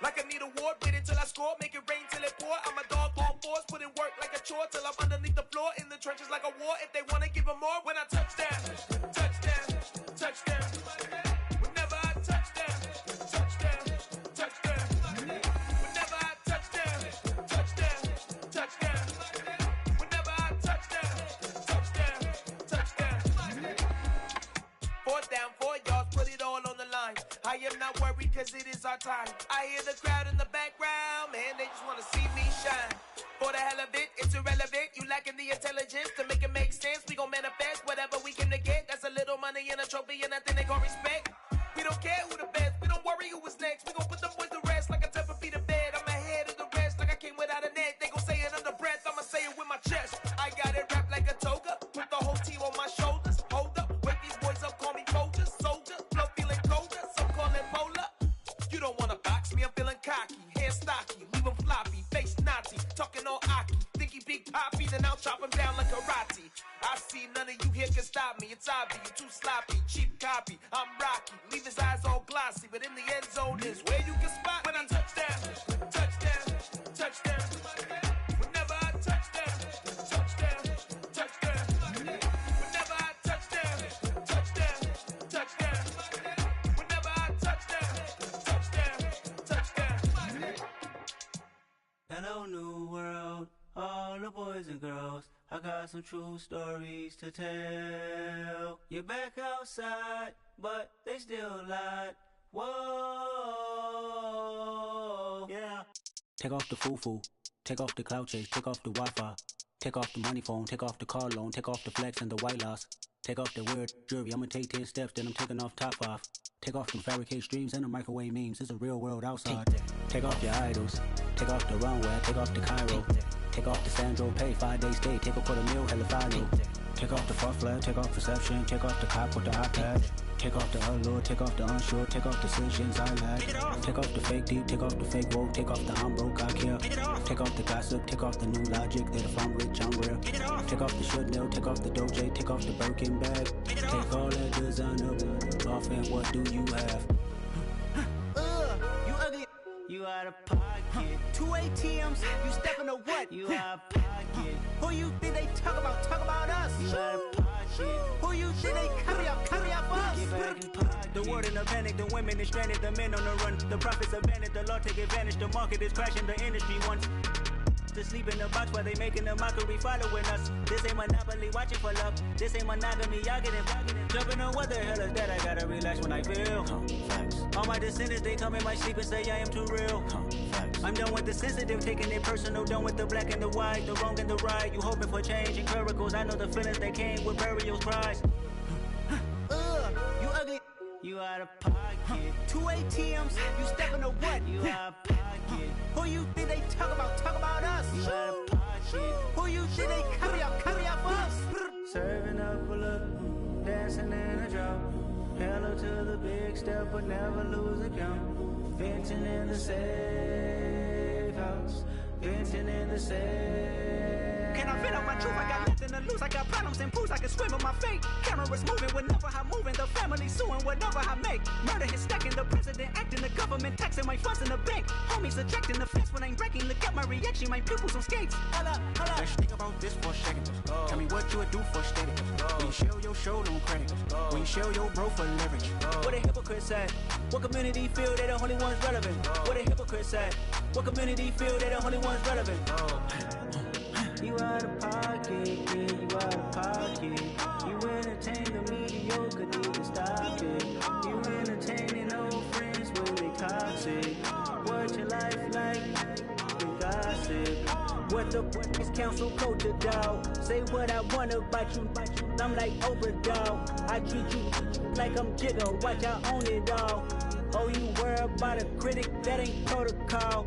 Like I need a award, wait until I score, make it rain till it pour. I'm a dog on force, put in work like a chore till I'm underneath the floor, in the trenches like a war. If they wanna give them more, when I touchdown. Whenever I touchdown. Whenever I touchdown. Whenever I touchdown. 4th down, 4 yards, put it all on the line. I am not worried cause it is our time. I hear the crowd in the background, man, they just wanna see me shine. For the hell of it, it's irrelevant. You lacking the intelligence to make it make sense. We gon' manifest whatever we came to get. That's a little money and a trophy and nothing they gon' respect. We don't care who the best, we don't worry who is next. We gon' put them boys to rest like a Tempur-Pedic to bed. I'm ahead of the rest like I came without a net. They gon' say it under breath, I'ma say it with my chest. I got it wrapped like a toga, put the whole team on my shoulders. Hold up, wake these boys up, call me Folger, soldier. Flow feeling colder, some call it polar. You don't wanna box me, I'm feeling cocky. Hair stocky, leave him floppy, face naughty. Talking all aki, think he big poppy, then I'll chop him down like karate. I see none of you here can stop me. It's obvious, you too sloppy, cheap copy. I'm Rocky, leave his eyes all glossy, but in the end zone is where you can spot when I touchdown. Whenever I touchdown. Whenever I touchdown. Whenever I touchdown. Hello, new world, all the boys and girls. I got some true stories to tell. You're back outside, but they still lied. Whoa, yeah. Take off the foo-foo, take off the cloud chase, take off the Wi-Fi, take off the money phone, take off the car loan, take off the flex and the white loss. Take off the weird jewelry, I'ma take 10 steps, then I'm taking off top 5. Take off them fabricated streams and the microwave memes, it's a real world outside. Take off your idols, take off the runway, take off the Cairo. Take off the Sandro pay, 5 days stay, take a $250,000 hella final. Take off the far flag, take off perception, take off the cop with the iPad. Take off the allure, take off the unsure, take off decisions I lack. Take off the fake deep, take off the fake woke, take off the I'm broke, I care. Take off the gossip, take off the new logic that if I'm rich, I'm real. Take off the Chanel, take off the Doja, take off the Birkin bag. Take all that designer off and what do you have? You ugly. You out of pocket. 2 ATMs, you stepping to what? You out of pocket. Who you think they talk about? Talk about us. You out of pocket. Who you think they carry up for us? Get back in pocket. The world in a panic, the women is stranded, the men on the run. The profits abandoned, the law take advantage, the market is crashing, the industry wants to sleep in the box while they making a mockery following us. This ain't Monopoly, watching for love. This ain't monogamy, y'all getting jumping on what the hell is that? I gotta relax when I feel. All my descendants, they come in my sleep and say I am too real. I'm done with the sensitive, taking it personal. Done with the black and the white, the wrong and the right. You hoping for change and miracles. I know the feelings that came with burials, cries. You ugly. You out of pocket. 2 ATMs, you stepping to what? You out of pocket. Who you think they talk about? Talk about us. You out of pocket. Who you think they carry up for us? Serving up a look, dancing in a drop. Hello to the big step, but never lose a count. Venting in the safe house. Venting in the safe. Can I vent out my truth? I got nothing to lose. I got problems and proofs. I can swim with my fate. Cameras moving whenever I'm moving. The family suing whatever I make. Murder is stacking. The president acting. The government taxing my funds in the bank. Homies attracting the fence when I'm breaking. Look at my reaction. My pupils on skates. Hold up. Let's think about this for a second. Tell me what you would do for steady. When you show your show, no credit. When you show your bro for leverage. What a hypocrite said. What community feel they the only ones relevant? What a hypocrite said. What community feel they the only ones relevant? You out of pocket, yeah, you out of pocket. You entertain the mediocre, need to stop it. You entertaining old friends when they toxic. What your life like? You gossip. What the is council culture, dog? Say what I want about you. I'm like Oprah, dog. I treat you like I'm Jigga. Watch I own it, dog. Oh, you worry about a critic? That ain't protocol.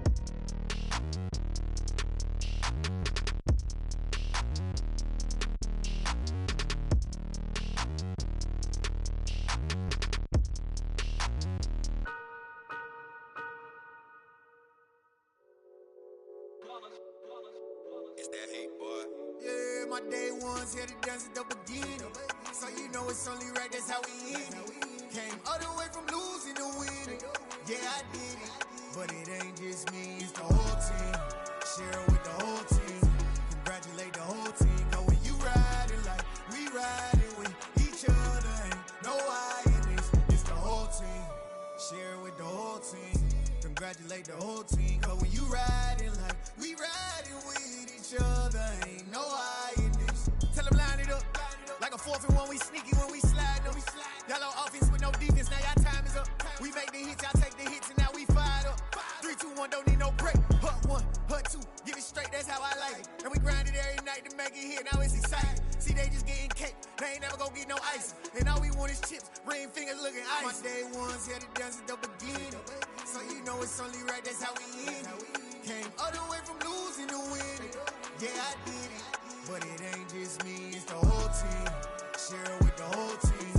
It's that hate, boy. Yeah, my day ones here to dance at the beginning. So you know it's only right, that's how we end it. Came all the way from losing to winning. Yeah, I did it. But it ain't just me, it's the whole team. Share it with the whole team. Congratulate the whole team. Cause when you riding like we riding with each other, ain't no I in this. It's the whole team. Share it with the whole team. Congratulate the whole team. Cause when you riding like we riding with each other, ain't no I in this. Tell them line it up. Like a 4th and 1, we sneaky when we slide them. Yellow offense with no defense, now y'all time is up. We make the hits, y'all take the hits, and now we fired up. 3, 2, 1, don't need no break. Hut 1, hut 2, give it straight, that's how I like it. And we grind it every night to make it hit, now it's exciting. See, they just getting cake, they ain't never gonna get no ice. And all we want is chips, ring fingers looking ice. My day ones here to dance at the beginning. So you know it's only right, that's how we end it. Came all the way from losing to winning. Yeah, I did it. But it ain't just me, it's the whole team. Share it with the whole team.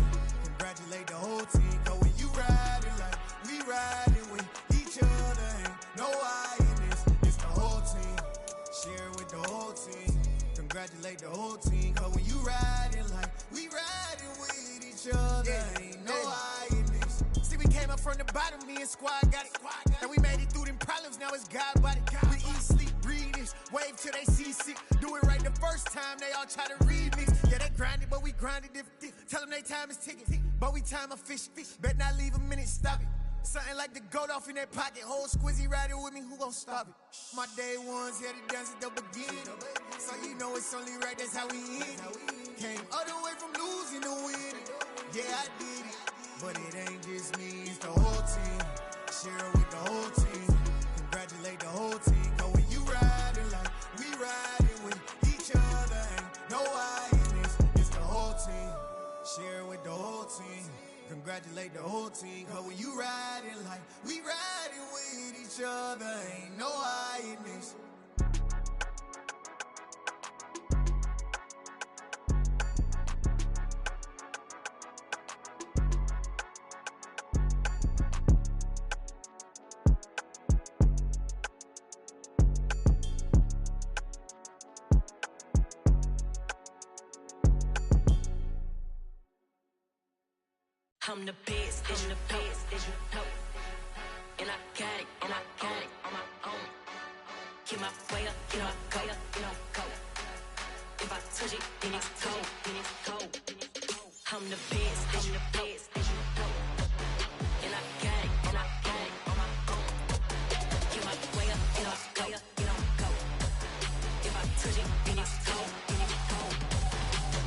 Congratulate the whole team. Cause when you riding like we riding with each other, ain't no I in this. It's the whole team. Share it with the whole team. Congratulate the whole team. Cause when you riding like we riding with each other, ain't no I in this. See, we came up from the bottom, me and squad got it. And we made it through them problems, now it's God body. We eat, sleep, breathe this, wave till they see sick. Do it right the first time, they all try to remix. Yeah, they grinded, but we grinded different. Tell them they time is ticking, but we time a fish. Bet not leave a minute, stop it. Something like the goat off in that pocket. Whole squizzy riding with me, who gon' stop it? My day ones here to dance at the beginning. So you know it's only right, that's how we end it. Came all the way from losing to winning. Yeah, I did it. But it ain't just me, it's the whole team. Share it with the whole team. Congratulate the whole team. Cause when you riding like we riding with each other, ain't no I in this. It's the whole team. Share it with the whole team. Congratulate the whole team. Cause when you riding like we riding with each other, ain't no I in this. I'm the best, I'm the best, as you know. And I got it, and I got it on my own. Get my way up, get my go, go. If I touch it, then it's cold, then it's cold. I'm the best, as you know. And I got it, and I got it on my own. Get my way up, get my go. If I touch it, then it's cold, then it's cold.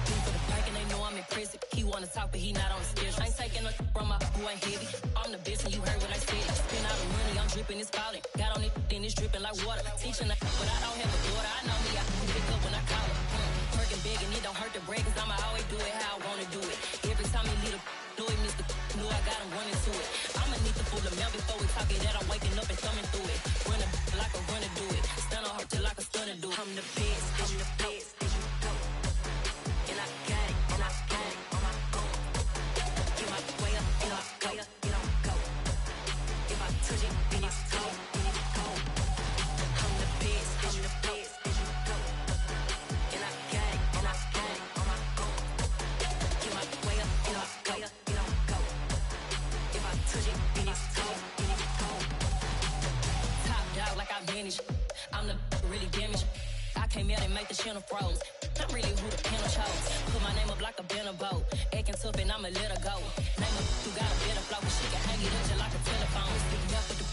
Leave for the bike and they know I'm in prison. He wanna talk, but he not on the schedule. I ain't taking no from my who ain't heavy. I'm the best and you heard what I said. Spend all the money, I'm dripping, it's falling. Got on it, then it's dripping like water. Teaching that, but I don't have a daughter. I know me, I can pick up when I call her. Working big and it don't hurt to break, cause I'ma always do it how I wanna do it. Every time he lead a do it, Mr. Knew I got him running to it. I'ma need the full amount before we talk it that I'm waking up and thumbing through it. Running like a runner do it. Stun on her till like a stunner do it. I'm the best, I'm the best, as you know. And I got it, and I got it on my own. Get my way up, get my go. If I touch it, then it's cold, then it's cold. I'm the best, as you know. And I got it, and I got it on my own. Get my way up, get my go. If I touch it, then it's cold, then it's cold. Top dog like I vanished. I'm the really damaged. I came out and make the channel froze. I'm really who the panel chose. Put my name up like a banner boat. Acting tough and I'ma let her go. Name her who got a better flow, but she can hang it up just like a telephone. Speaking up with the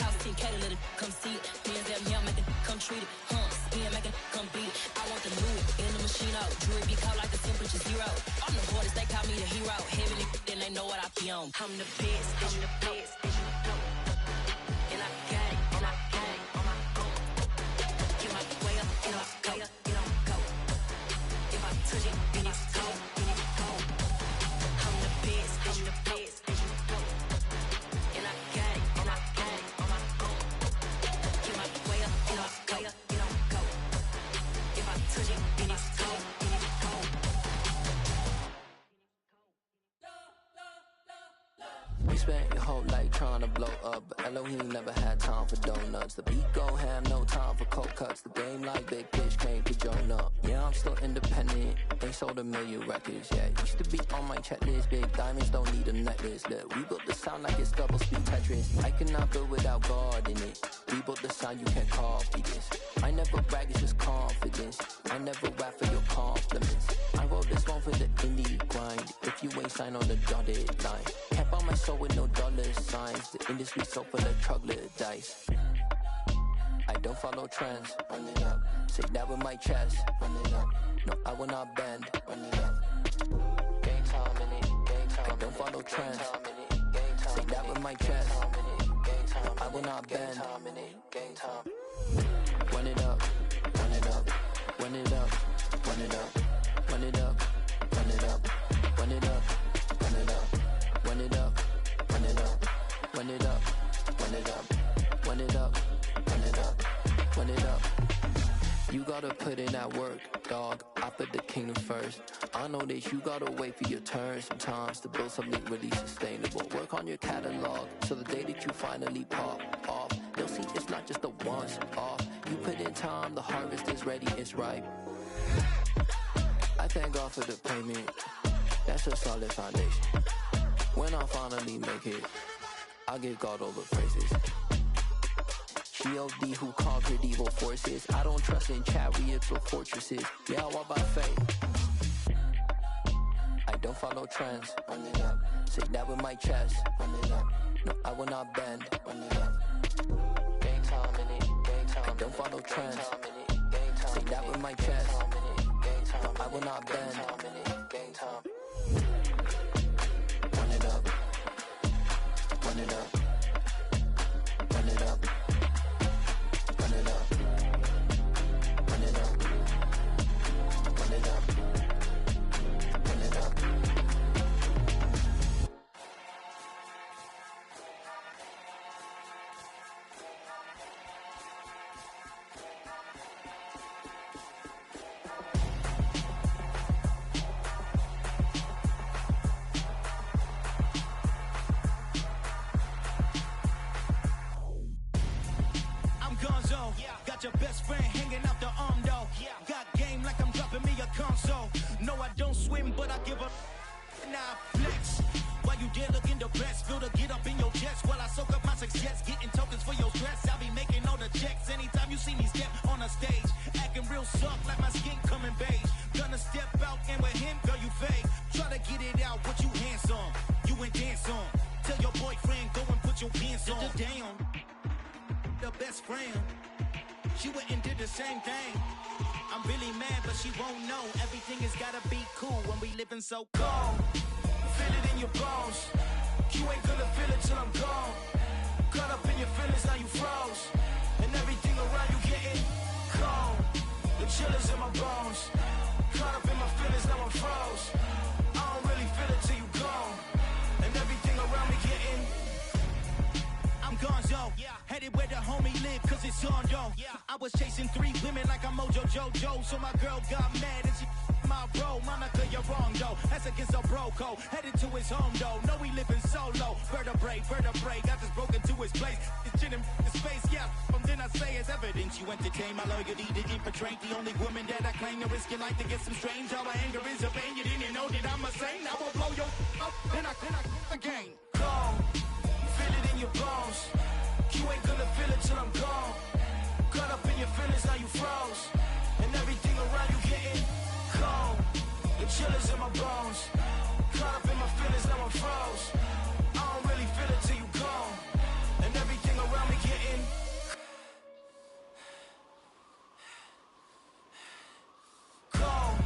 cost 10K to let it come see it. Hands down here, make it come treat it. Spin, make it come beat it. I want the Louis in the machine out. Jewelry be cold like the temperature zero. I'm the hardest, they call me the hero. Heavily, then they know what I be on. I'm the best, I'm the best, as you know. And I got it, and I got it on my own. Get my way up, and I go. If I touch it, then it's cold, then it's cold. I'm the best, as you know. And I got it, and I got it on my own. Get my way up, and I go. If I touch it, then it's cold, then it's cold. You spent your whole life trying to blow up, but Elohim never had time for donuts. The beat go ham, no time for cold cuts. The game like Big Fish came to join up. Yeah, I'm still independent, ain't sold a million records yet. Used to be on my checklist, big diamonds don't need a necklace. Look, we built the sound like it's double speed Tetris. I cannot build without God in it. We built the sound, you can't copy this. I never brag, it's just confidence. I never rap for your compliments. I wrote this one for the indie grind. If you ain't signed on the dotted line, can't buy my soul with no dollar signs. The industry so full of troglodytes. I don't follow trends. Run it up. Say that with my chest. Run it up. No, I will not bend. Run it up. Game time in it. Game time. I don't follow trends. Say that with my chest. No, I will not bend. Game time. Run it up. Run it up. Run it up. Run it up. Run it up. Run it up. Run it up. Run it up. Run it up. Run it up. Run it up. Run it up. Run it up. Run it up. Run it up. You gotta put in that work, dog. I put the kingdom first. I know that you gotta wait for your turn sometimes to build something really sustainable. Work on your catalog so the day that you finally pop off, they'll see it's not just a once off. You put in time, the harvest is ready, it's ripe. I thank God for the payment. That's a solid foundation. When I finally make it, I'll give God all the praises. G.O.D. who conquered evil forces. I don't trust in chariots or fortresses. Yeah, I walk by faith. I don't follow trends. Run it up. Say that with my chest. Run it up. No, I will not bend. Run it up. Game time in it. Game time. I don't follow trends. Say that with my chest. No, I will not bend. Game time. Run it up. Run it up. Run it up. Run it up. Run it up. Run it up. Run it up. Your best friend hanging out the arm though. Got game like I'm dropping me a console. No, I don't swim, but I give a now flex. there looking depressed. Feel to get up in your chest while I soak up my success. Getting tokens for your stress. I'll be making all the checks anytime you see me step on a stage. Acting real soft like my skin coming beige. Gonna step out and with him, girl, you fake. Try to get it out, but you handsome. You ain't dance on. Tell your boyfriend, go and put your pants on. Down. The best friend. She went and did the same thing. I'm really mad, but she won't know. Everything has gotta be cool when we living so cold. Feel it in your bones. You ain't gonna feel it till I'm gone. Caught up in your feelings, now you froze. And everything around you getting cold. The chillers in my bones. Caught up in my feelings, now I'm froze. I don't really feel it till you gone. And everything around me getting. I'm gonzo, headed where the homie live, cause it's on, yo. I was chasing 3 women like I'm Mojo Jojo, so my girl got mad and she my bro. Monica, you're wrong, though. That's against a bro code. Headed to his home, though. No, we living solo. Vertebrae, got just broken to his place. It's chin in his face, yeah. From then I say it's evidence you entertain my loyalty to infiltrate. The only woman that I claim to risk your life to get some strange. All my anger is a pain. You didn't know that I'm a saint. I will blow your up, then I again. Gone. Feel it in your bones. You ain't gonna feel it till I'm gone. Caught up in your feelings, now you froze. And everything around you getting cold. The chillers in my bones. Caught up in my feelings, now I'm froze. I don't really feel it till you gone. And everything around me getting cold.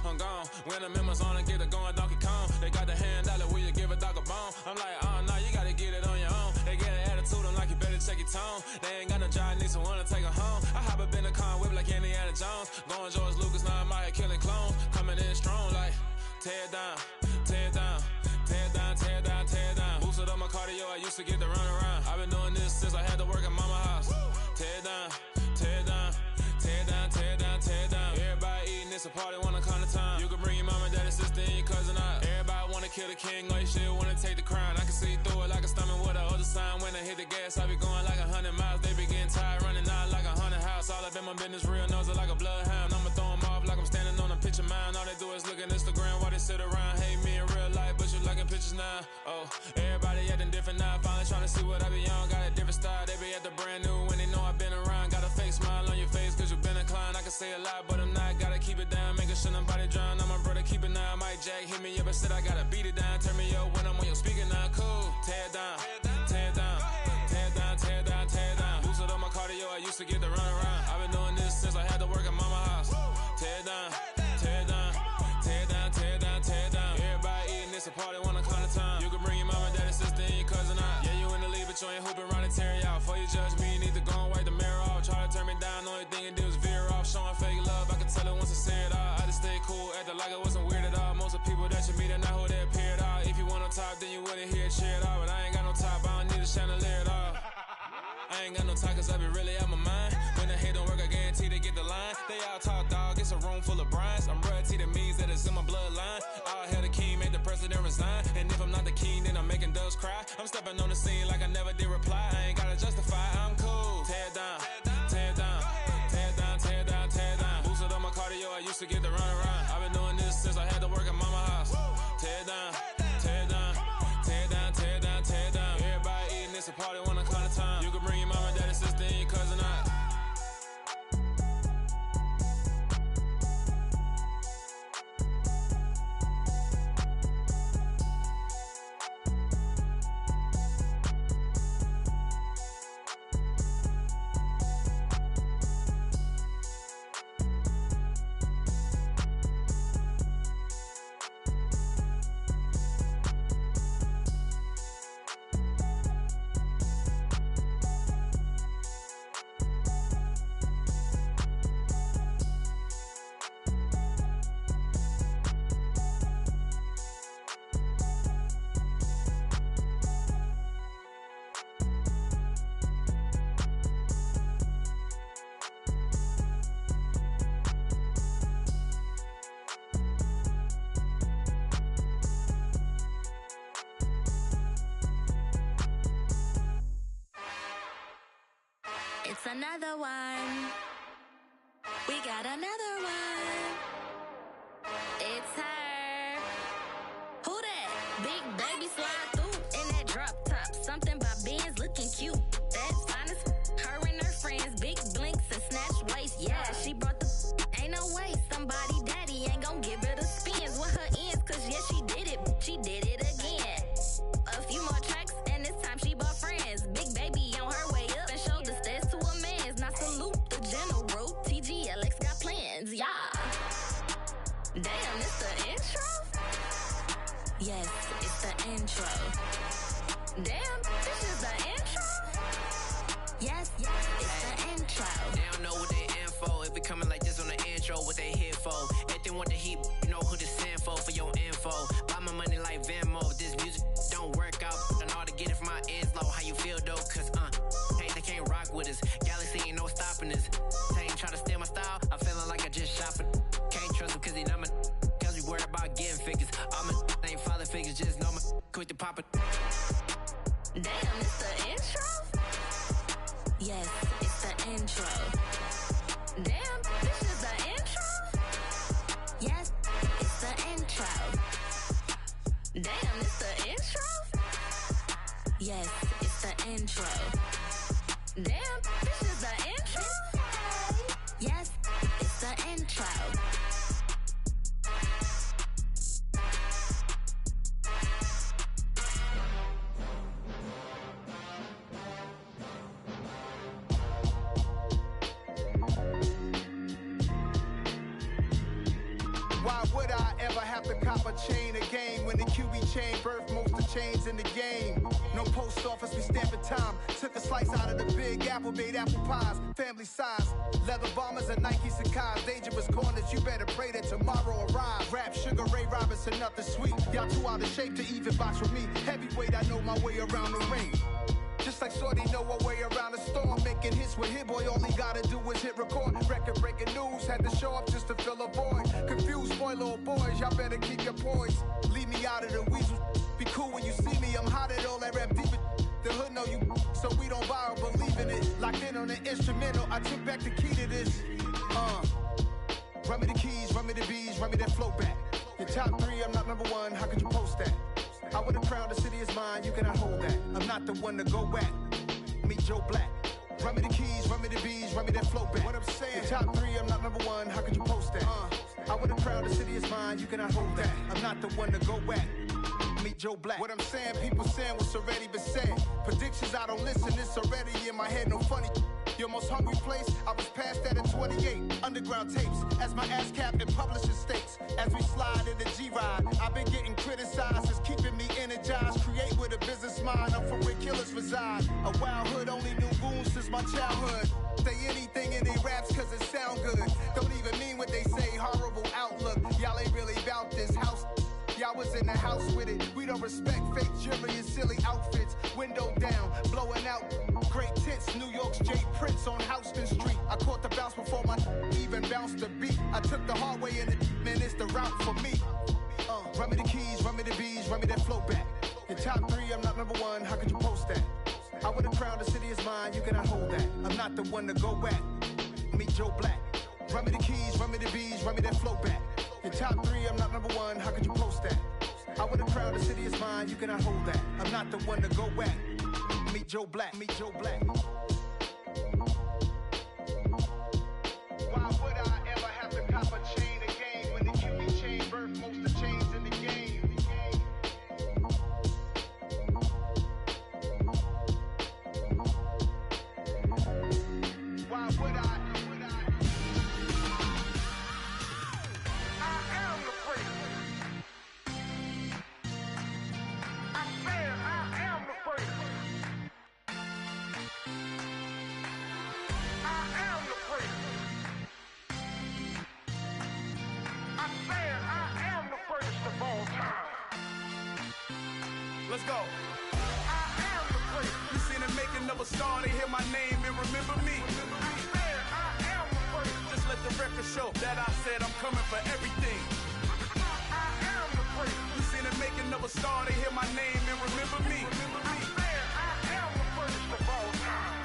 I'm gone. When the members on and get it going Donkey Kong. They got the hand out, will you give a dog a bone? I'm like, oh no, you gotta get it on your own. They get an attitude, I'm like, you better check your tone. They ain't got no job, need someone to take her home. I hop up in the car, whip like Indiana Jones. Going George Lucas, now I'm out here killing clones. Coming in strong like, tear down, tear down, tear down, tear down, tear down. Boosted up my cardio, I used to get to run around. I've been doing this since I had to work at mama house. Tear down, tear down, tear down, tear down, tear down. Everybody eating, it's a party, wanna come to time. You can bring your mama, daddy, sister, and your cousin out. Everybody wanna kill the king, or you shit wanna take the crown. I can see through it like a stomach with a other sign. When I hit the gas, I be going like 100 miles. They be getting tired, running out like 100 house. All up in my business, real nose like a bloodhound. I'ma throw them off like I'm standing on a picture mound. All they do is look at Instagram while they sit around. Hate me in real life, but you liking pictures now. Oh, everybody acting different now. Finally trying to see what I be on. Got a different style, they be at the brand new when they know I've been around. Got a fake smile on your face, cause you been inclined. I can say a lot, but I'm not. Gotta keep it down, making sure nobody drown. I'm my brother, keep it now. Mike Jack hit me up and said I gotta beat it down. Turn me up when I'm on your speaker now. Cool, tear down, tear down, tear down, tear down, tear down. Boosted up my cardio, I used to get to run around. I've been doing this since I had to work at mama house. Tear down, tear down, tear down, tear down, tear down. Everybody eating, it's a party, wanna come to time. You can bring your mama, daddy, sister, and your cousin out. Yeah, you in the league, but you ain't hooping around and tear you out. Before you judge me, you need to go and wipe the mirror off. Try to turn me down, only thing it did was veer off. Showing fake love, I can tell it once I say it all. I just stay cool, acting like it wasn't weird at all. Most of the people that you meet are not who they appear at all. If you want on top, then you wouldn't hear it cheer at all. But I ain't got no top, I don't need a chandelier at all. I ain't got no time, cause I be really out my mind. When the hate don't work, I guarantee they get the line. They all talk, dog, it's a room full of brinds. I'm royalty, that means that it's in my bloodline. All hell the king, made the president resign. And if I'm not the king, then I'm making doves cry. I'm stepping on the scene like I never did reply. I ain't gotta justify, I'm cool. Tear down, tear down, tear down, tear down, tear down. Boosted up my cardio, I used to get to run around. I've been doing this since I had to work at mama house. Tear down, tear down, tear down, tear down, tear down. Everybody eating, it's a party, wanna come to time. You can bring your mama, daddy, sister, and your cousin out. another one. We got another one. It's her. Who that? Big baby slide through in that drop top. Something by Benz looking cute. That's fine as her and her friends. Big blinks and snatch waist. Yeah, she brought the ain't no way. Somebody daddy ain't gon' give her the spins with her ends. Cause yeah, she did it. She did it again. A few more tracks and this time she bought friends. Big baby on her way up and showed the stairs to a man's. Now salute the general. TGLX got plans. Yeah. Damn, it's the intro? Yes, it's the intro. Damn, this is the intro? Yes, it's the intro. They don't know what they in for. If we coming like this on the intro, what they here for? If they want the heat, you know who to send for your info. Buy my money like Venmo. If this music don't work out, and all to get it from my ends low. How you feel though? Cause hey, they can't rock with us. Galaxy ain't no stopping us. They ain't try to steal my style. I'm feeling like I just shot for. Can't trust him cause he not my. Cause we worried about getting figures. All my ain't father figures, just know my quick to pop it. Damn, it's the intro? Yes, it's the intro. Damn, this is the intro? Yes, it's the intro. Damn, it's the intro? Yes, it's the intro. Damn, this is the intro? Yes, it's the intro. Why would I ever have to cop a chain again when the QB chain birthed most of the chains in the game? No post office, we stamping time. Took a slice out of the big apple, made apple pies, family size. Leather bombers and Nike Sacai's. Dangerous corners, you better pray that tomorrow arrives. Rap Sugar Ray Robinson, nothing sweet. Y'all too out of shape to even box with me. Heavyweight, I know my way around the ring. Just like Shorty know her way around the storm. Making hits with Hit Boy, all he gotta do is hit record. Record breaking news, had to show up just to fill a void. Confused boy, little boys, y'all better keep your poise. Leave me out of the weasel. Be cool when you see me, I'm hot at all that rap deep. The hood know you, so we don't borrow, believe in it. Locked in on the instrumental, I took back the key to this. Run me the keys, run me the bees, run me that flow back. Your top three, I'm not number one, how could you post that? I would've crowned the city is mine, you cannot hold that. I'm not the one to go back. Meet Joe Black. Run me the keys, run me the bees, run me that flow back. What I'm saying, your top three, I'm not number one, how could you post that? I would've crowned the city is mine, you cannot hold that. I'm not the one to go back. Meet Joe Black. What I'm saying, people saying what's already been said. Predictions, I don't listen, it's already in my head, no funny. Your most hungry place, I was past that at 28. Underground tapes, as my ass cap in publishing states. As we slide in the G-Ride, I've been getting criticized, it's keeping me energized. Create with a business mind, I'm from where killers reside. A wild hood, only knew goons since my childhood. Say anything in they raps cause it sound good. Don't even mean what they say, horrible outlook. Y'all ain't really about this house. Y'all was in the house with it. We don't respect fake jewelry and silly outfits. Window down, blowing out. Great tits, New York's J. Prince on Houston Street. I caught the bounce before my even bounced the beat. I took the hard way and man, it's the route for me. Run me the keys, run me the bees, run me that flow back. Your top three, I'm not number one, how could you post that? I would've crowned the city is mine, you cannot hold that. I'm not the one to go back. Meet Joe Black. Run me the keys, run me the bees, run me that flow back. Your top three, I'm not number one, how could you post that? I would've crowned the city is mine, you cannot hold that. I'm not the one to go back. Meet Joe Black, meet Joe Black. Why would I ever have to cop a chain again when the QB chain birthed most of the chains in the game? Why would I? Let's go. I am the prince. You seen the making of a star, they hear my name and remember me. I am the prince. Just let the record show that I said I'm coming for everything. I am the prince. You seen the making of a star, they hear my name and remember me. I am the prince of all time.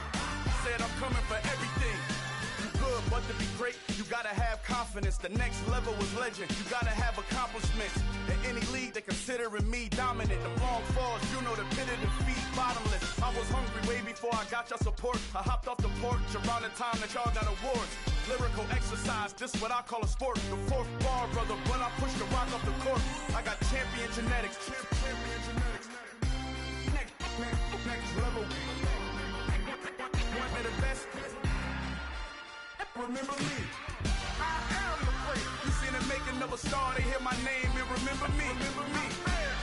Said I'm coming for everything. but to be great, you gotta have confidence. The next level was legend. You gotta have accomplishments. In any league, they considering me dominant. The long falls, you know the pit of defeat, bottomless. I was hungry way before I got your support. I hopped off the porch around the time that y'all got awards. Lyrical exercise, this what I call a sport. The fourth bar, brother, when I push the rock off the court. I got champion genetics. Champion genetics. Next level. One of the best. Remember me. I am the great. You seen the making of a star, they hear my name and remember me. Remember me.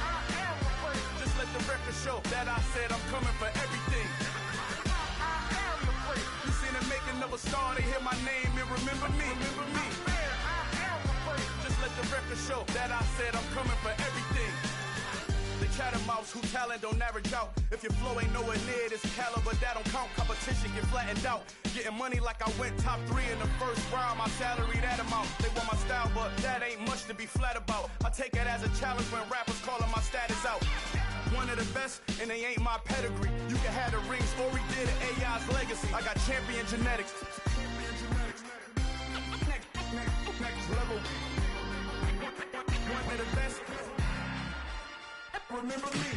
I am the great. Just let the record show that I said I'm coming for everything. I am the great. You seen the making of a star, they hear my name and remember me. Remember me. I am the great. Just let the record show that I said I'm coming for everything. The chattermouths who talent don't average out. If your flow ain't nowhere near this caliber, that don't count. Competition get flattened out. Getting money like I went top 3 in the first round. My salary that amount. They want my style, but that ain't much to be flat about. I take it as a challenge when rappers calling my status out. One of the best, and they ain't my pedigree. You can have the rings, or we did it, AI's legacy. I got champion genetics. Next level. One of the best. Remember me.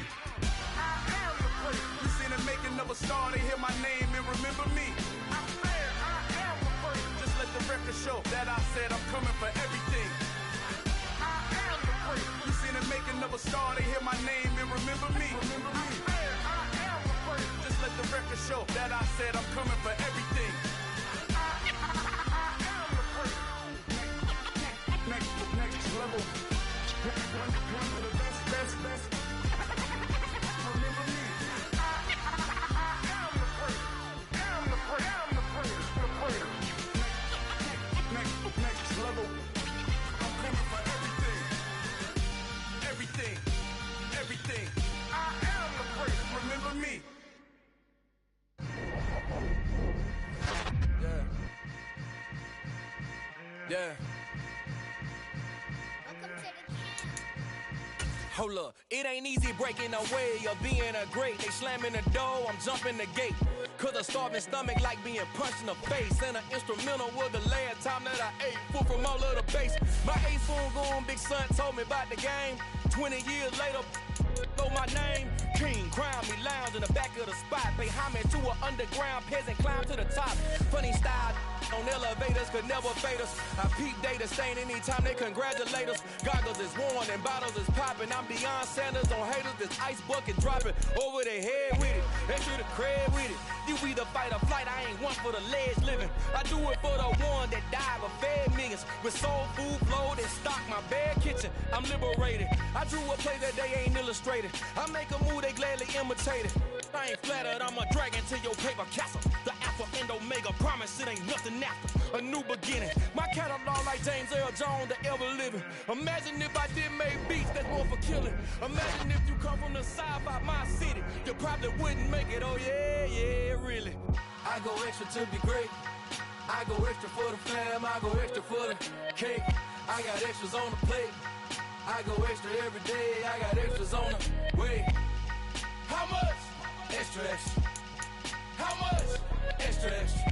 I am the great. You seen the making of a star, they hear my name and remember me. I am the great. Just let the record show that I said I'm coming for everything. I am the great. You seen the making of a star, they hear my name and remember me. Remember me. I am the great. Just let the record show that I said I'm coming for everything. I am the great. Next level. One of the best. Everything. I am the great. Remember me. Yeah. Hold up, it ain't easy breaking away or being a great. They slamming the door, I'm jumping the gate. Cause a starving stomach like being punched in the face. And an instrumental was the last time that I ate. Food from all of the bass. My A-Foon going big son told me about the game. 20 years later, know my name. King, crown me, lounge in the back of the spot. Pay homage to an underground peasant, climb to the top. Funny style on elevators could never fade us. I peep data stain anytime they congratulate us. Goggles is worn and bottles is popping. I'm Deion Sanders on haters, this ice bucket dropping over their head with it. Extra the cred with it. You either fight or flight, I ain't one for the ledge living. I do it for the one that died but fed millions. With soul food flowed and stocked my bare kitchen. I'm liberated. I drew a play that they ain't illustrated. I make a move, they gladly imitate it. I ain't flattered, I'm a dragon to your paper castle. The Alpha and Omega, promise it ain't nothing after. A new beginning. My catalog like James Earl Jones, the ever living. Imagine if I did make beats that's more for killing. Imagine if you come from the side by my city. You probably wouldn't make it, oh yeah, really. I go extra to be great. I go extra for the fam, I go extra for the cake. I got extras on the plate. I go extra every day, I got extras on the way. How much? Extra, extra. How much? Extra, extra.